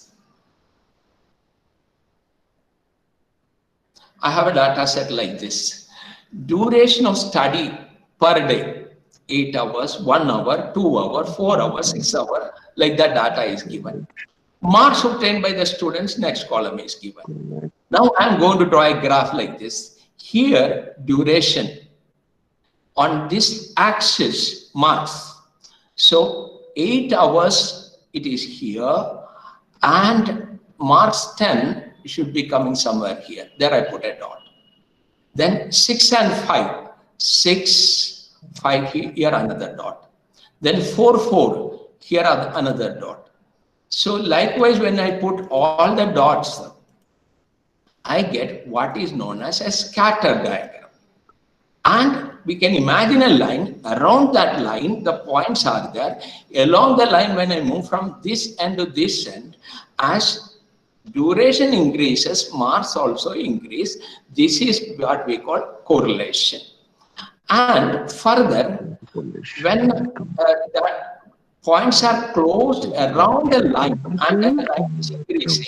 I have a data set like this. Duration of study per day, 8 hours, 1 hour, 2 hours, 4 hours, 6 hours, like that data is given. Marks obtained by the students, next column is given. Now I'm going to draw a graph like this. Here, duration. On this axis, marks. So 8 hours, it is here, and marks 10 should be coming somewhere here. There I put a dot. Then 6 and 5. 6, 5 here, another dot. Then 4, 4, here another dot. So likewise, when I put all the dots, I get what is known as a scatter diagram. And we can imagine a line. Around that line, the points are there. Along the line, when I move from this end to this end, as duration increases, marks also increase. This is what we call correlation. And further, when the points are closed around the line and the line is increasing,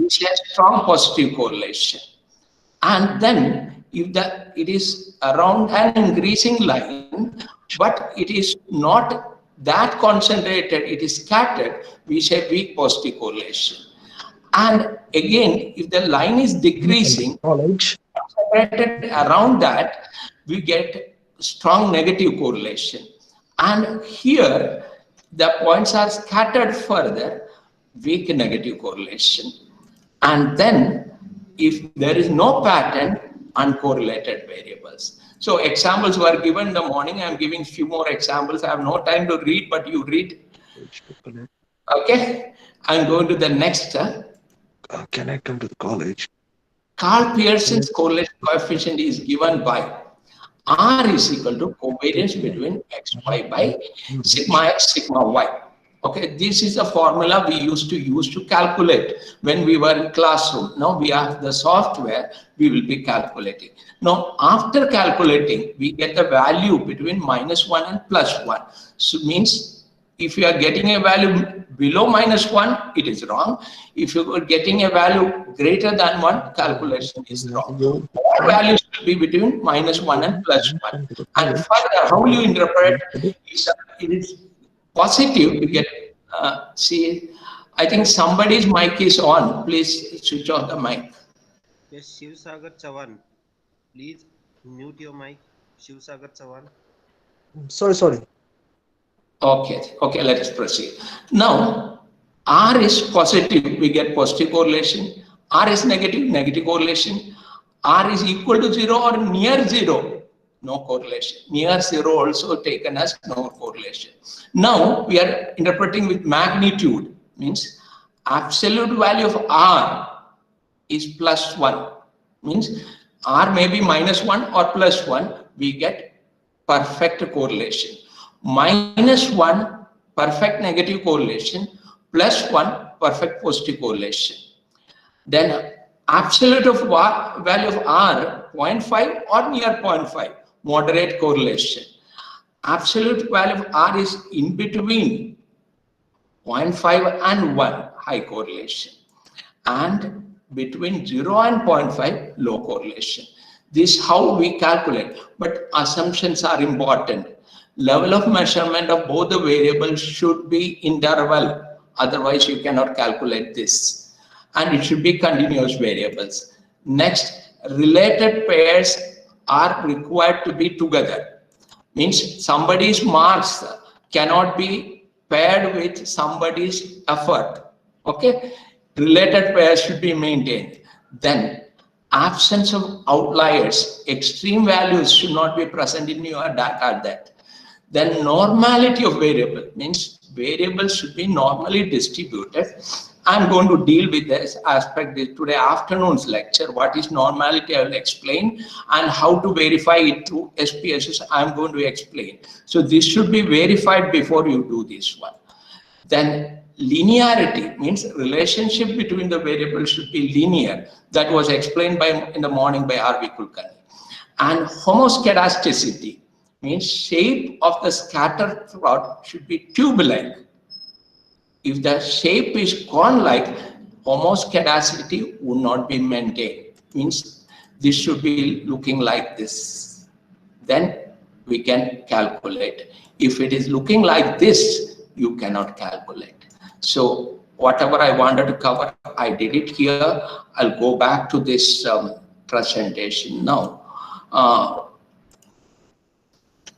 which has strong positive correlation. And then if it is around an increasing line, but it is not that concentrated, it is scattered, we say weak positive correlation. And again, if the line is decreasing, concentrated around that, we get strong negative correlation. And here, the points are scattered further, weak negative correlation. And then, if there is no pattern, uncorrelated variables. So examples were given in the morning. I'm giving few more examples. I have no time to read, but you read. Okay, I'm going to the next. Connect them to the college. Carl Pearson's correlation coefficient is given by R is equal to covariance between xy by sigma x, sigma y. Okay, this is a formula we used to use to calculate when we were in classroom. Now we have the software, we will be calculating. Now after calculating, we get a value between -1 and +1. So means if you are getting a value below -1, it is wrong. If you are getting a value greater than 1, calculation is wrong. All values should be between -1 and +1. And further, how you interpret is it is positive to get, see, I think somebody's mic is on. Please switch on the mic. Yes, Shiv Sagar Chavan. Please mute your mic. Shiv Sagar Chavan. Sorry. Okay, let us proceed. Now, R is positive, we get positive correlation. R is negative, negative correlation. R is equal to 0 or near 0, no correlation. Near 0 also taken as no correlation. Now, we are interpreting with magnitude, means absolute value of R is +1. Means R may be -1 or +1, we get perfect correlation. -1 perfect negative correlation, +1 perfect positive correlation. Then absolute of value of R 0.5 or near 0.5, moderate correlation. Absolute value of R is in between 0.5 and 1, high correlation. And between 0 and 0.5, low correlation. This is how we calculate, but assumptions are important. Level of measurement of both the variables should be interval, otherwise you cannot calculate this. And it should be continuous variables. Next, related pairs are required to be together. Means somebody's marks cannot be paired with somebody's effort. Okay, related pairs should be maintained. Then absence of outliers, extreme values should not be present in your data set. Then normality of variable, means variables should be normally distributed. I'm going to deal with this aspect today afternoon's lecture. What is normality, I will explain, and how to verify it through SPSS, I'm going to explain. So this should be verified before you do this one. Then linearity, means relationship between the variables should be linear. That was explained in the morning by R.V. Kulkarni. And homoscedasticity, means shape of the scatter plot should be tube-like. If the shape is cone-like, homoscedasticity would not be maintained. Means this should be looking like this. Then we can calculate. If it is looking like this, you cannot calculate. So whatever I wanted to cover, I did it here. I'll go back to this presentation now.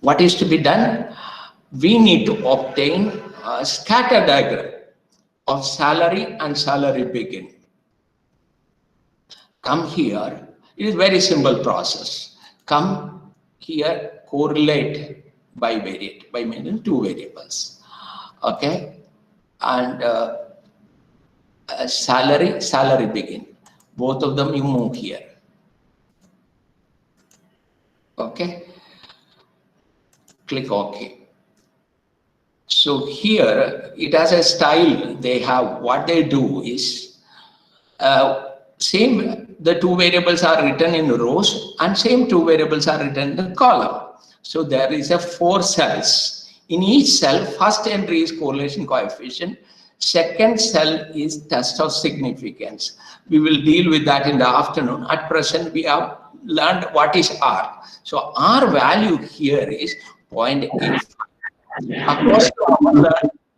What is to be done? We need to obtain a scatter diagram of salary and salary begin. Come here. It is very simple process. Come here, correlate by variate, by meaning two variables. Okay, and salary begin. Both of them you move here. Okay. Click OK. So here it has a style. They have, what they do is same, the two variables are written in rows and same two variables are written in the column. So there is a 4 cells. In each cell, first entry is correlation coefficient. Second cell is test of significance. We will deal with that in the afternoon. At present, we have learned what is R. So R value here is 0.85.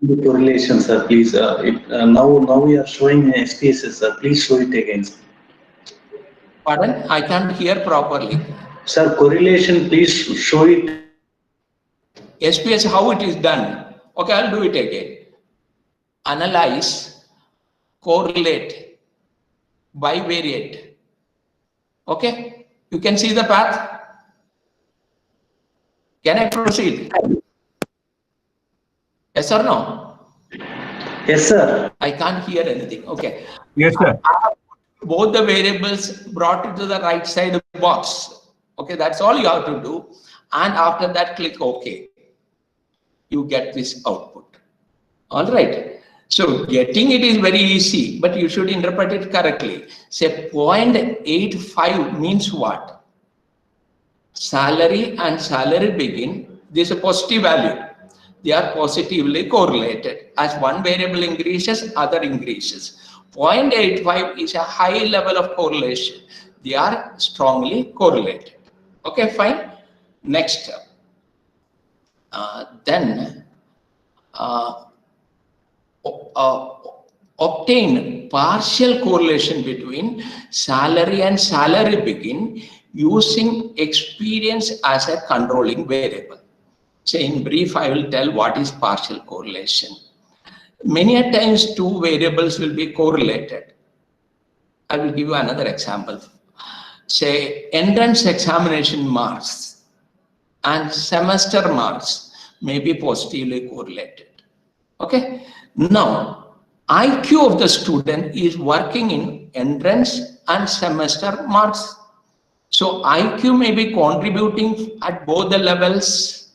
The correlation, sir, please. Now we are showing SPSS, sir. Please show it again. Pardon? I can't hear properly. Sir, correlation, please show it. SPS, how it is done? Okay, I'll do it again. Analyze, correlate, bivariate. Okay, you can see the path. Can I proceed? Yes or no? Yes, sir. I can't hear anything. Okay. Yes, sir. Both the variables brought into the right side of the box. Okay, that's all you have to do. And after that, click OK. You get this output. All right. So getting it is very easy, but you should interpret it correctly. Say 0.85 means what? Salary and salary begin. This is a positive value. They are positively correlated. As one variable increases, other increases. 0.85 is a high level of correlation. They are strongly correlated. Okay, fine. Next. Then obtain partial correlation between salary and salary begin using experience as a controlling variable. So in brief, I will tell what is partial correlation. Many a times two variables will be correlated. I will give you another example. Say entrance examination marks and semester marks may be positively correlated. Okay. Now, IQ of the student is working in entrance and semester marks. So IQ may be contributing at both the levels.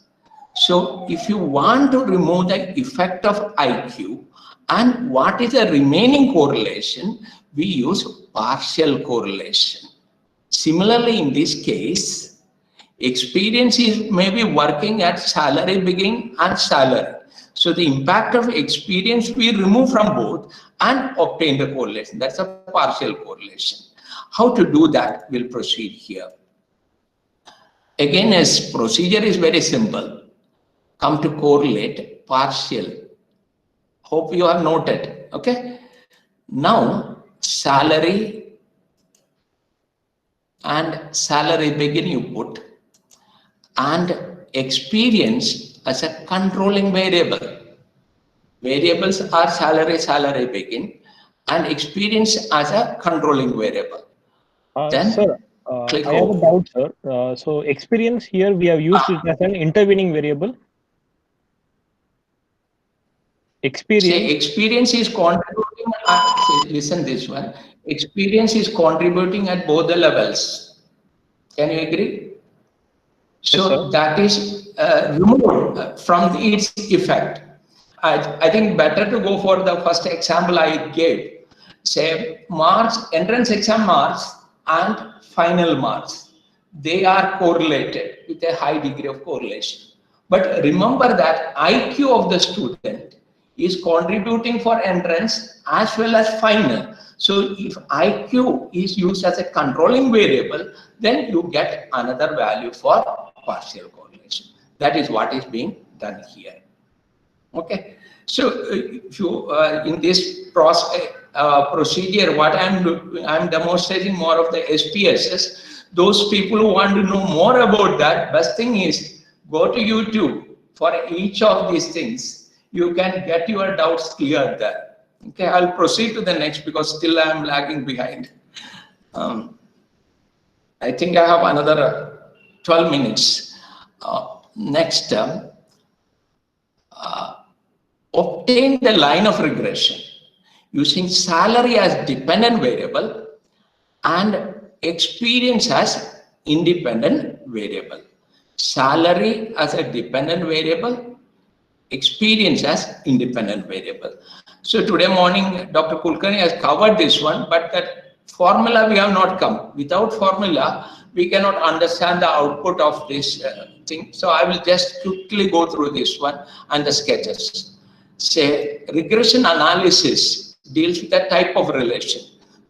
So if you want to remove the effect of IQ and what is the remaining correlation, we use partial correlation. Similarly, in this case, experience is maybe working at salary begin and salary. So the impact of experience we remove from both and obtain the correlation. That's a partial correlation. How to do that? We'll proceed here. Again, as procedure is very simple. Come to correlate partial. Hope you have noted. Okay. Now salary and salary begin you put, and experience as a controlling variable. Variables are salary, salary begin, and experience as a controlling variable. Then sir, click I have a doubt, sir. So experience here we have used it as an intervening variable. Experience is contributing listen this one. Experience is contributing at both the levels. Can you agree? So yes, that is removed from its effect. I think better to go for the first example I gave. Say marks, entrance exam marks and final marks. They are correlated with a high degree of correlation. But remember that IQ of the student is contributing for entrance as well as final. So if IQ is used as a controlling variable, then you get another value for partial correlation. That is what is being done here. Okay. So if you in this procedure, what I'm demonstrating more of the SPSS. Those people who want to know more about that, best thing is go to YouTube for each of these things. You can get your doubts cleared there. Okay, I'll proceed to the next because still I am lagging behind. I think I have another 12 minutes. Next, obtain the line of regression using salary as dependent variable and experience as independent variable. Salary as a dependent variable, experience as independent variable. So today morning, Dr. Kulkarni has covered this one, but that formula we have not come. Without formula, we cannot understand the output of this thing. So I will just quickly go through this one and the sketches. Say regression analysis deals with a type of relation.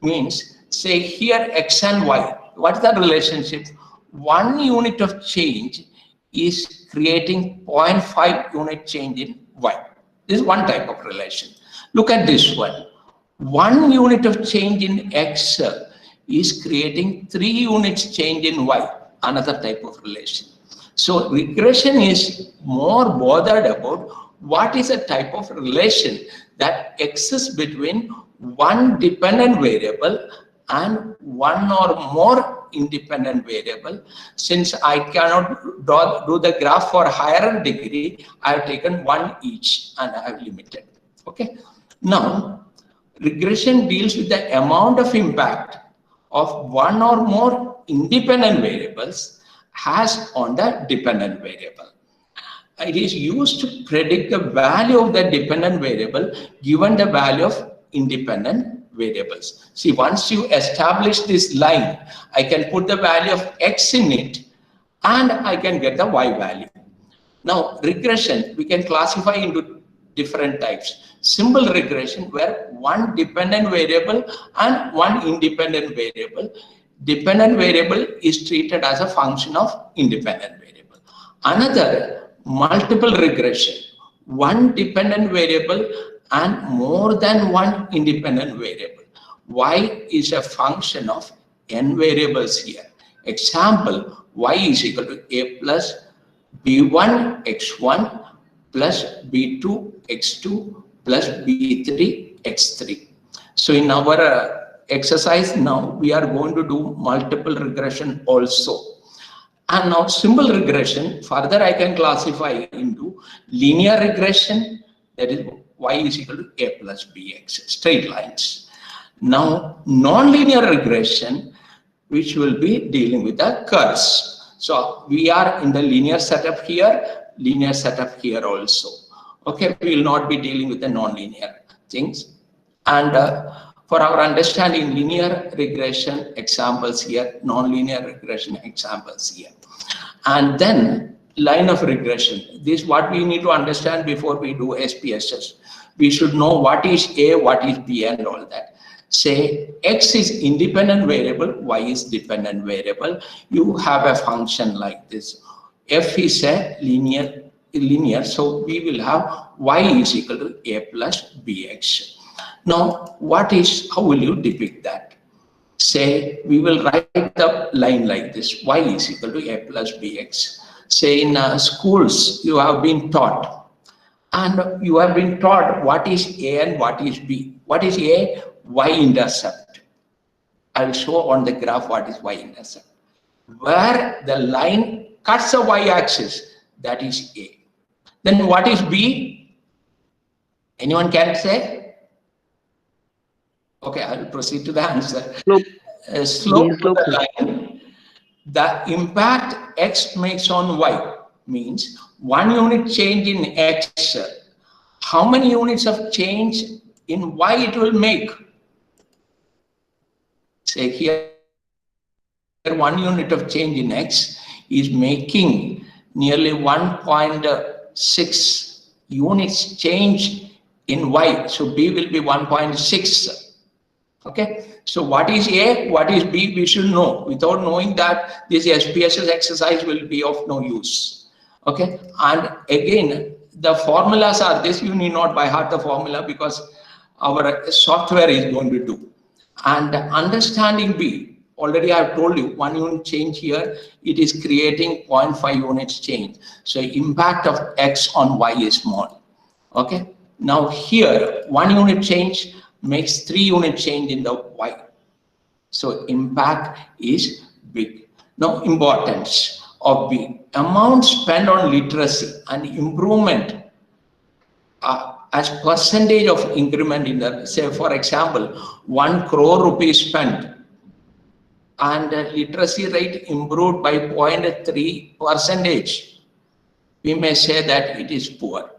Means say here X and Y. What is the relationship? 1 unit of change is creating 0.5 unit change in Y. This is one type of relation. Look at this one. 1 unit of change in X is creating 3 units change in Y. Another type of relation. So regression is more bothered about what is a type of relation that exists between one dependent variable and one or more independent variable. Since I cannot do the graph for higher degree, I have taken one each and I have limited. Okay. Now, regression deals with the amount of impact of one or more independent variables has on the dependent variable. It is used to predict the value of the dependent variable given the value of independent variables. See, once you establish this line, I can put the value of x in it and I can get the y value. Now, regression, we can classify into different types. Simple regression, where one dependent variable and one independent variable. Dependent variable is treated as a function of independent variable. Another, multiple regression, one dependent variable and more than one independent variable. Y is a function of n variables here. Example, y is equal to a plus b1 x1 plus b2 x2 plus b3 x3. So in our exercise now, we are going to do multiple regression also. And now simple regression, further I can classify into linear regression, that is y is equal to a plus bx, straight lines. Now non-linear regression, which will be dealing with the curves. So we are in the linear setup here also. Okay, we will not be dealing with the non-linear things. And for our understanding, linear regression examples here, non-linear regression examples here. And then line of regression. This is what we need to understand before we do SPSS. We should know what is A, what is B, and all that. Say X is independent variable, Y is dependent variable. You have a function like this. F is a linear, so we will have Y is equal to A plus BX. Now, how will you depict that? Say we will write the line like this, y is equal to a plus bx. Say in schools you have been taught, and you have been taught what is a and what is b. What is a? Y-intercept. I will show on the graph what is y-intercept. Where the line cuts the y-axis, that is a. Then what is b? Anyone can say? Okay, I will proceed to the answer. Slope of the line. The impact x makes on y means 1 unit change in x. How many units of change in y it will make? Say here 1 unit of change in x is making nearly 1.6 units change in y. So b will be 1.6. Okay, so what is A, what is B, we should know. Without knowing that, this SPSS exercise will be of no use. Okay, and again, the formulas are this. You need not by heart the formula because our software is going to do. And understanding B, already I have told you 1 unit change here, it is creating 0.5 units change. So impact of X on Y is small. Okay, now here 1 unit change makes 3 unit change in the y. So impact is big. Now importance of B. Amount spent on literacy and improvement as percentage of increment in the, say for example, 1 crore rupees spent and literacy rate improved by 0.3%. We may say that it is poor.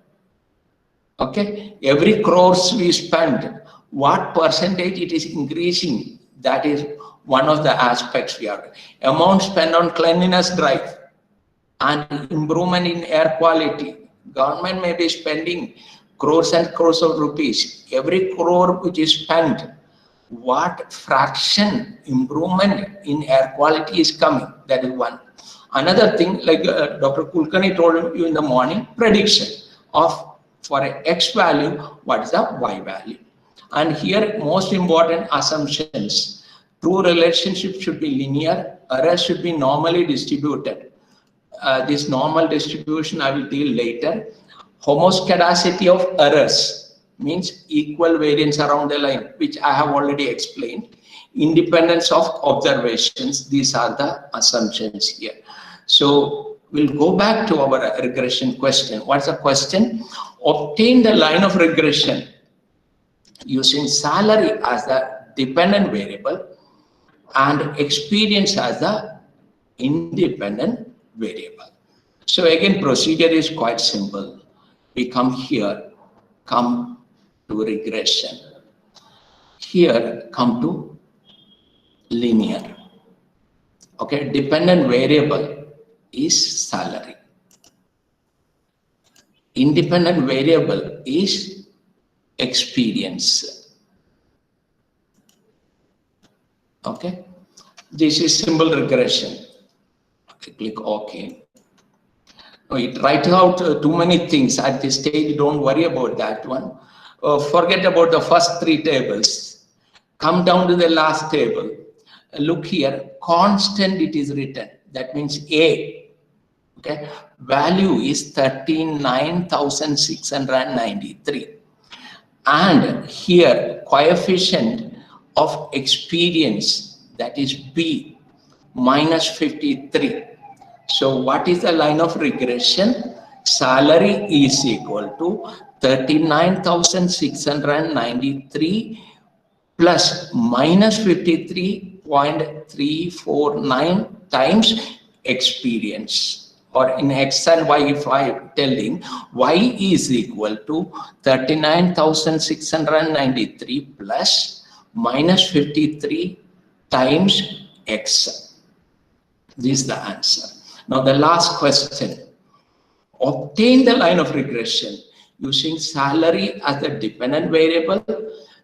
Okay, every crores we spend, what percentage it is increasing, that is one of the aspects we are. Amount spent on cleanliness drive and improvement in air quality. Government may be spending crores and crores of rupees. Every crore which is spent, what fraction improvement in air quality is coming? That is one. Another thing, like Dr. Kulkarni told you in the morning, prediction of for a x value, what is the y value? And here, most important assumptions. True relationship should be linear, errors should be normally distributed. This normal distribution I will deal later. Homoscedasticity of errors means equal variance around the line, which I have already explained. Independence of observations, these are the assumptions here. So we'll go back to our regression question. What's the question? Obtain the line of regression using salary as the dependent variable and experience as the independent variable. So again, procedure is quite simple. We come here, come to regression. Here, come to linear. Okay, dependent variable is salary. Independent variable is experience. Okay, this is simple regression. Okay, click OK. No, it writes out too many things at this stage. Don't worry about that one. Forget about the first three tables. Come down to the last table. Look here, constant it is written. That means A. Okay, value is 39,693. And here, coefficient of experience, that is B, minus 53. So what is the line of regression? Salary is equal to 39,693 plus minus 53.349 times experience. Or in X and Y, if I am telling Y is equal to 39,693 plus minus 53 times X. This is the answer. Now the last question. Obtain the line of regression using salary as the dependent variable,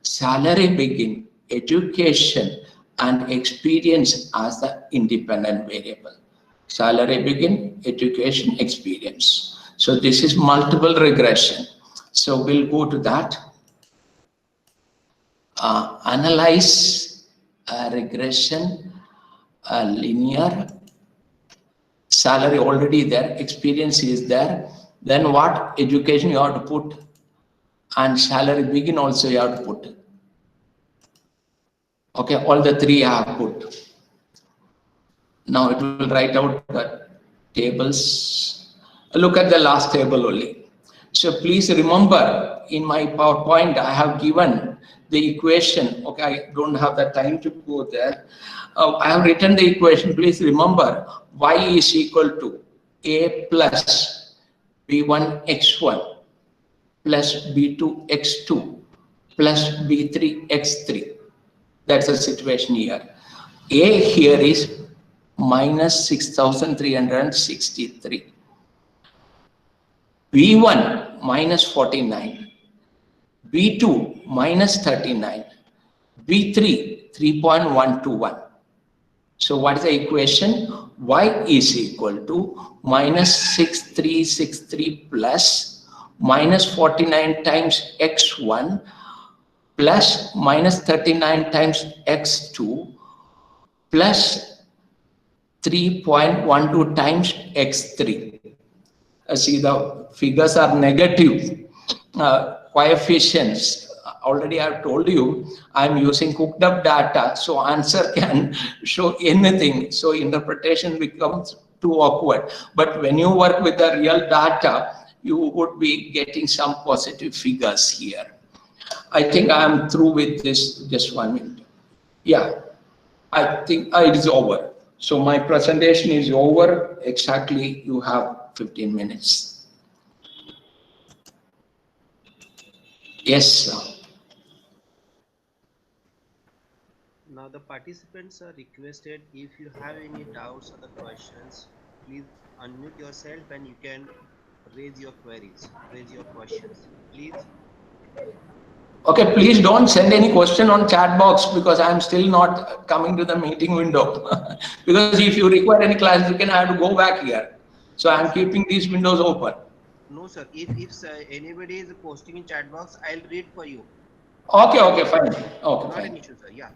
salary begin, education, and experience as the independent variable. Salary begin, education, experience. So this is multiple regression. So we'll go to that. Analyze regression, linear, salary already there, experience is there. Then what? Education you have to put, and salary begin also you have to put. Okay, all the three I have put. Now it will write out the tables. Look at the last table only. So please remember, in my PowerPoint, I have given the equation. Okay, I don't have the time to go there. I have written the equation. Please remember, y is equal to a plus b1 x1 plus b2 x2 plus b3 x3. That's the situation here. A here is minus 6,363. B1 minus 49. B2 minus 39. B3 3.121. So what is the equation? Y is equal to minus 6363 plus minus 49 times x1 plus minus 39 times x2 plus 3.12 times x3. See, the figures are negative. Coefficients, already I have told you, I am using cooked up data, so answer can show anything. So interpretation becomes too awkward. But when you work with the real data, you would be getting some positive figures here. I think I am through with this, just 1 minute. Yeah, I think it is over. So my presentation is over. Exactly, you have 15 minutes. Yes, sir. Now the participants are requested, if you have any doubts or the questions, please unmute yourself and you can raise your queries, raise your questions, please. Okay, please don't send any question on chat box because I'm still not coming to the meeting window. Because if you require any clarification, I have to go back here. So I'm keeping these windows open. No, sir. If anybody is posting in chat box, I'll read for you. Okay, okay, fine. Okay, not fine. an issue, sir. Yeah.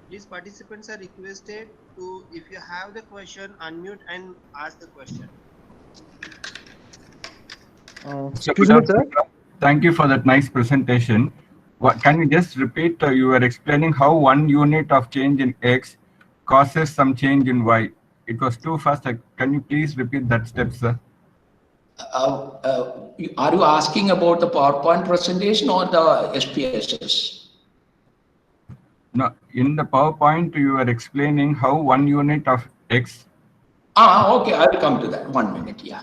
Please, participants are requested to, if you have the question, unmute and ask the question. Excuse me, sir. Thank you for that nice presentation. Can you just repeat? You were explaining how 1 unit of change in X causes some change in Y. It was too fast. Can you please repeat that step, sir? Are you asking about the PowerPoint presentation or the SPSS? No, in the PowerPoint, you were explaining how 1 unit of X Okay, I will come to that. 1 minute, yeah.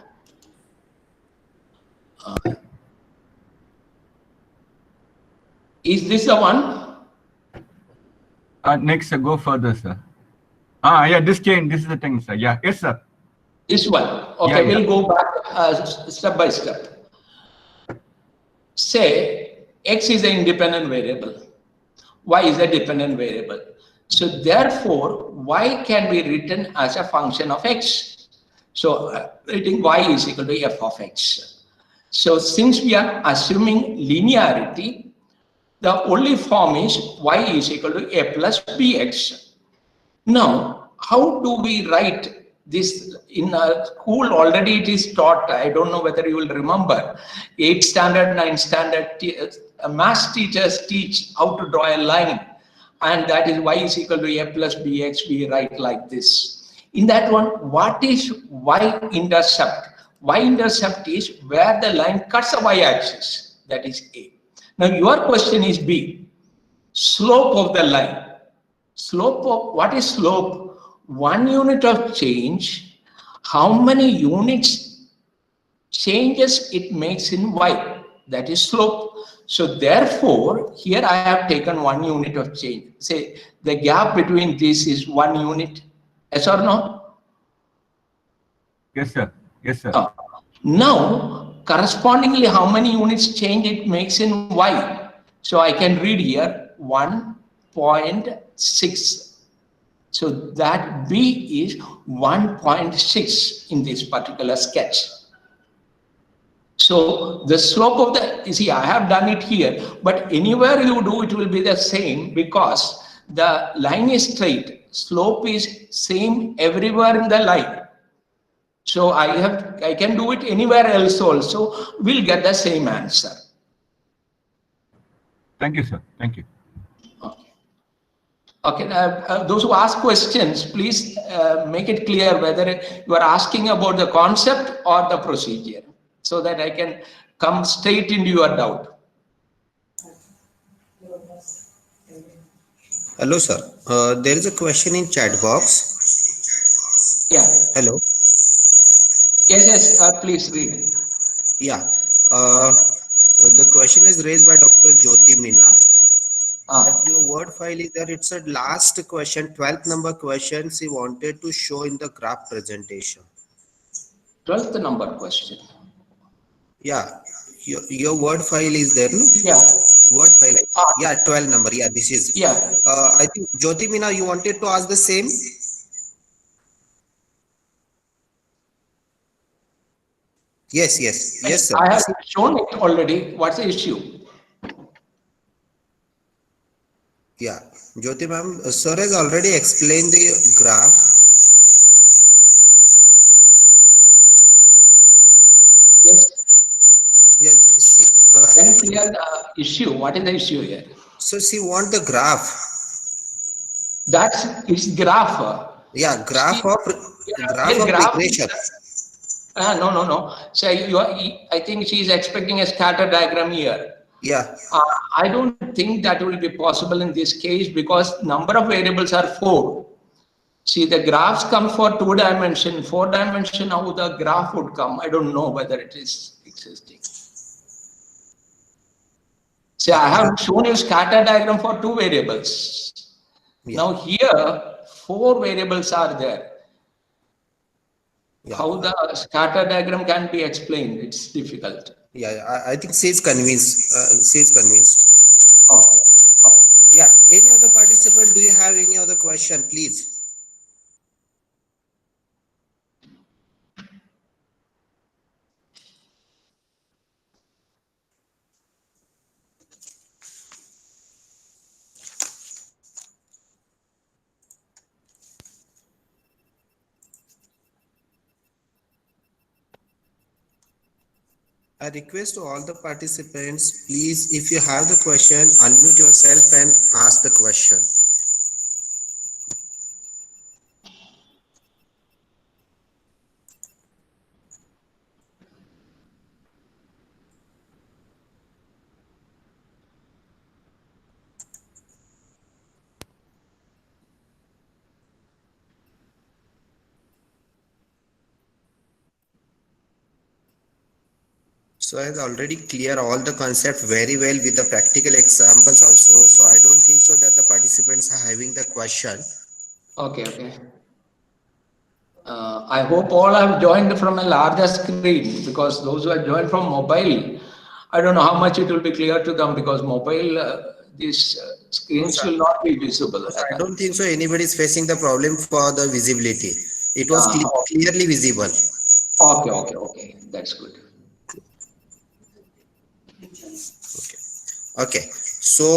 Is this the one? Next, go further, sir. Yeah, this change, this is the thing, sir. Yeah, yes, sir. This one. Okay, Yeah, we'll go back step by step. Say X is an independent variable. Y is a dependent variable. So therefore, Y can be written as a function of X. So writing Y is equal to f of X. So since we are assuming linearity, the only form is Y is equal to a plus bx. Now, how do we write this in a school? Already it is taught. I don't know whether you will remember. 8th standard, 9th standard math teachers teach how to draw a line, and that is y is equal to a plus bx. We write like this. In that one, what is y-intercept? Y-intercept is where the line cuts the y-axis. That is A. Now your question is B. Slope of the line. Slope of what is slope? 1 unit of change. How many units changes it makes in y? That is slope. So therefore, here I have taken 1 unit of change. Say the gap between this is 1 unit. Yes or no? Yes, sir. Yes, sir. Now, correspondingly, how many units change it makes in y? So I can read here 1.6. So that B is 1.6 in this particular sketch. So the slope of the, you see, I have done it here, but anywhere you do, it will be the same because the line is straight. Slope is same everywhere in the line. So I can do it anywhere else also. We'll get the same answer. Thank you, sir. Thank you. Okay, those who ask questions, please make it clear whether you are asking about the concept or the procedure, so that I can come straight into your doubt. Hello, sir. There is a question in chat box. Yeah. Hello. Yes, please read. Yeah. The question is raised by Dr. Jyoti Meena. That your word file is there. It's a last question, 12th number question she wanted to show in the graph presentation. 12th number question. Yeah. Your word file is there, no? Yeah. Word file. Yeah, 12 number. Yeah, this is. Yeah. I think Jyoti Meena, you wanted to ask the same? Yes, sir. I have shown it already. What's the issue? Yeah, Jyoti ma'am, sir has already explained the graph. Yes. Yes. Can you clear the issue? What is the issue here? So she want the graph. That's its graph. Yeah, graph of regression. No. So I think she is expecting a scatter diagram here. Yeah. I don't think that will be possible in this case because number of variables are 4. See, the graphs come for 2 dimension, 4 dimension. How the graph would come? I don't know whether it is existing. See, I have shown you scatter diagram for 2 variables. Yeah. Now here 4 variables are there. Yeah. How the scatter diagram can be explained? It's difficult. Yeah, I think she is convinced. Okay. Yeah. Any other participant? Do you have any other question, please? I request to all the participants, please, if you have the question, unmute yourself and ask the question. So I have already clear all the concept very well with the practical examples also. So I don't think so that the participants are having the question. Okay, okay. I hope all have joined from a larger screen, because those who have joined from mobile, I don't know how much it will be clear to them, because mobile, these No, screens sir. will not be visible. No, sir, I don't think so anybody is facing the problem for the visibility. It was Yeah. clearly visible. Okay, okay, okay. That's good. Okay. So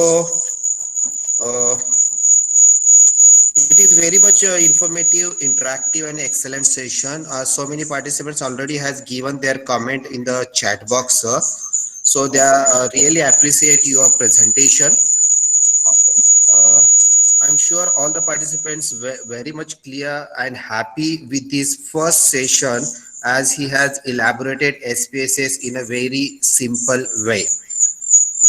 uh, it is very much informative, interactive, and excellent session. So many participants already has given their comment in the chat box, sir. So they are, really appreciate your presentation. Uh, I'm sure all the participants were very much clear and happy with this first session, as he has elaborated SPSS in a very simple way.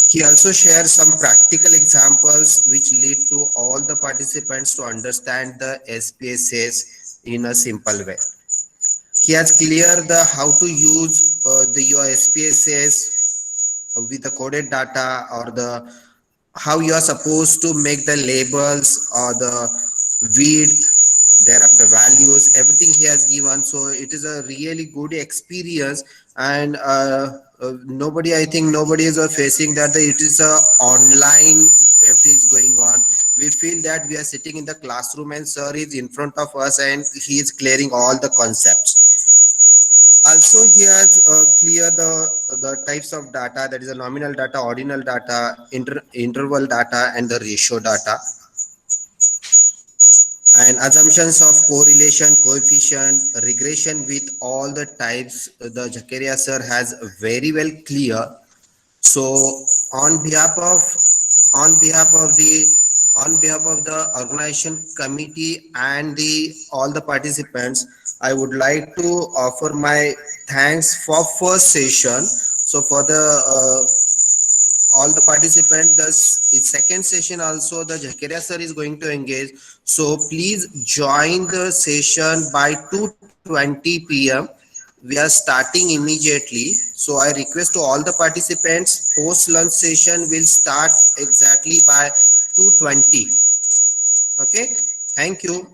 He also shared some practical examples which lead to all the participants to understand the SPSS in a simple way. He has cleared the how to use the your SPSS with the coded data, or the how you are supposed to make the labels or the width, thereafter values, everything he has given. So it is a really good experience. And nobody, I think nobody is facing that it is a online if is going on. We feel that we are sitting in the classroom and sir is in front of us and he is clearing all the concepts. Also he has clear the types of data, that is a nominal data, ordinal data, interval data, and the ratio data, and assumptions of correlation, coefficient, regression with all the types. The Zakaria sir has very well clear. So on behalf of on behalf of the on behalf of the organization committee and the all the participants, I would like to offer my thanks for first session. So for the all the participants, the second session also the Zakaria sir is going to engage. So please join the session by 2:20 p.m. We are starting immediately. So I request to all the participants, post lunch session will start exactly by 2:20. Okay. Thank you.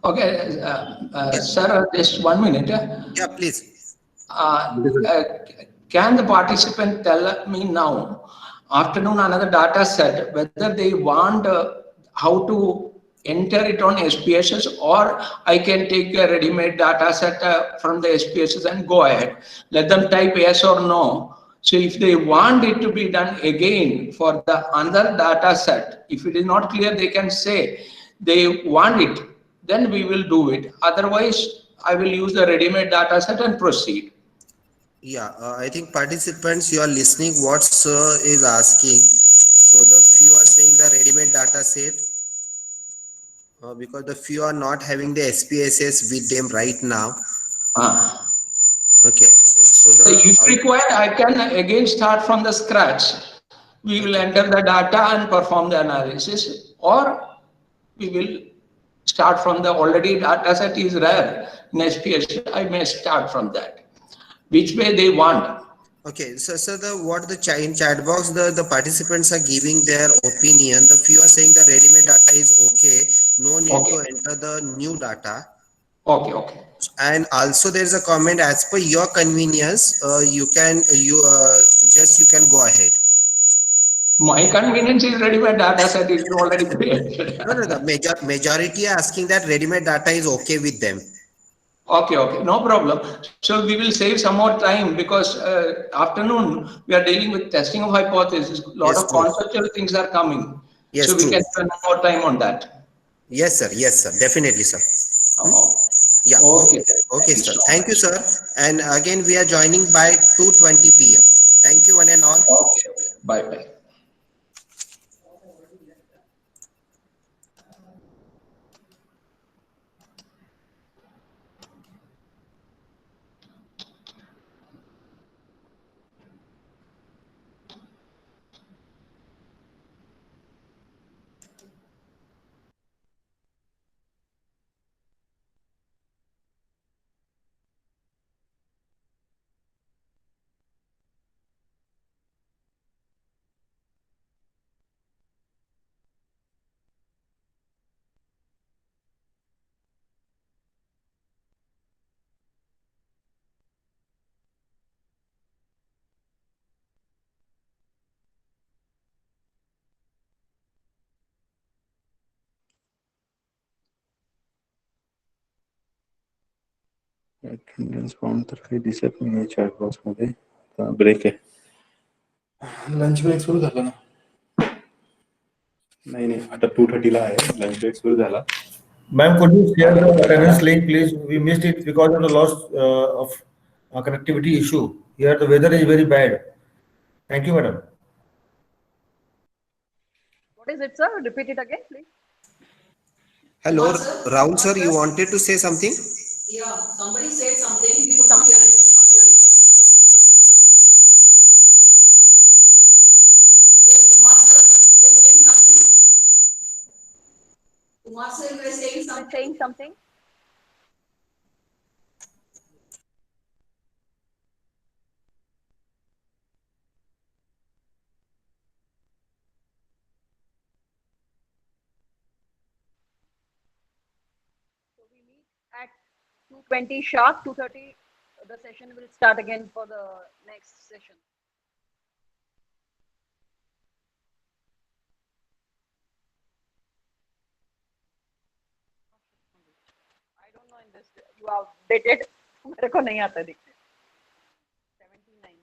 Okay, Yeah. sir, just 1 minute. Yeah, please. Uh, can the participant tell me now, afternoon, another data set, whether they want how to enter it on SPSS, or I can take a ready-made data set from the SPSS and go ahead. Let them type yes or no. So if they want it to be done again for the another data set, if it is not clear, they can say they want it, then we will do it. Otherwise, I will use the ready-made data set and proceed. Yeah, I think participants, you are listening what sir is asking. So the few are saying the ready-made data set, because the few are not having the SPSS with them right now. Ah. Okay. So So if required, I can again start from the scratch. We will enter the data and perform the analysis, or we will start from the already data set is rare in SPSS. I may start from that. Which way they want. okay, so the what the in chat box, the participants are giving their opinion. The few are saying the ready-made data is okay, no need Okay. to enter the new data. Okay, okay. And also there is a comment, as per your convenience, you can just you can go ahead. My convenience is ready-made data set is already created. No, the majority are asking that ready-made data is okay with them. Okay, okay, no problem. So we will save some more time, because afternoon we are dealing with testing of hypothesis. A lot Yes, of true. conceptual things are coming. Yes, So we true. can spend more time on that. Yes, sir. Yes, sir. Definitely, sir. Oh, Yeah. okay. Okay, Thank you sir. so Thank you, much. sir. And again, we are joining by 2:20 p.m. Thank you, one and all. Okay, okay. Bye bye. Attendance form तर काही दिसत नाही chat box मध्ये. Break आहे. Lunch break सुरू झाला ना? नाही नाही, आता 2:30 ला आहे. लंच ब्रेक सुरू झाला. Ma'am, could you share the attendance link, please? We missed it because of the loss of connectivity issue. Here, the weather is very bad. Thank you, madam. What is it, sir? Repeat it again, please. Hello, Rahul sir, you wanted to say something? Yeah, somebody said something. We could not hear it. Yes, Kumar sir, you were saying something. Kumar sir, you were saying something. So we meet at 2:20 sharp. 2:30. The session will start again for the next session. I don't know in this. You are updated. मेरे को नहीं आता दिखने. 79.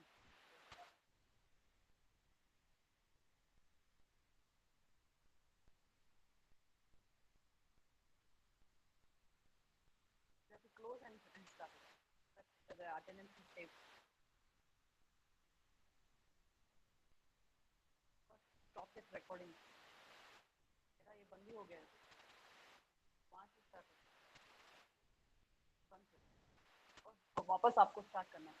You have to close and start. But the attendance is saved. Stop this recording. मेरा ये बंद ही हो गया है. 5 से start. बंद. और वापस आपको स्टार्ट करना है.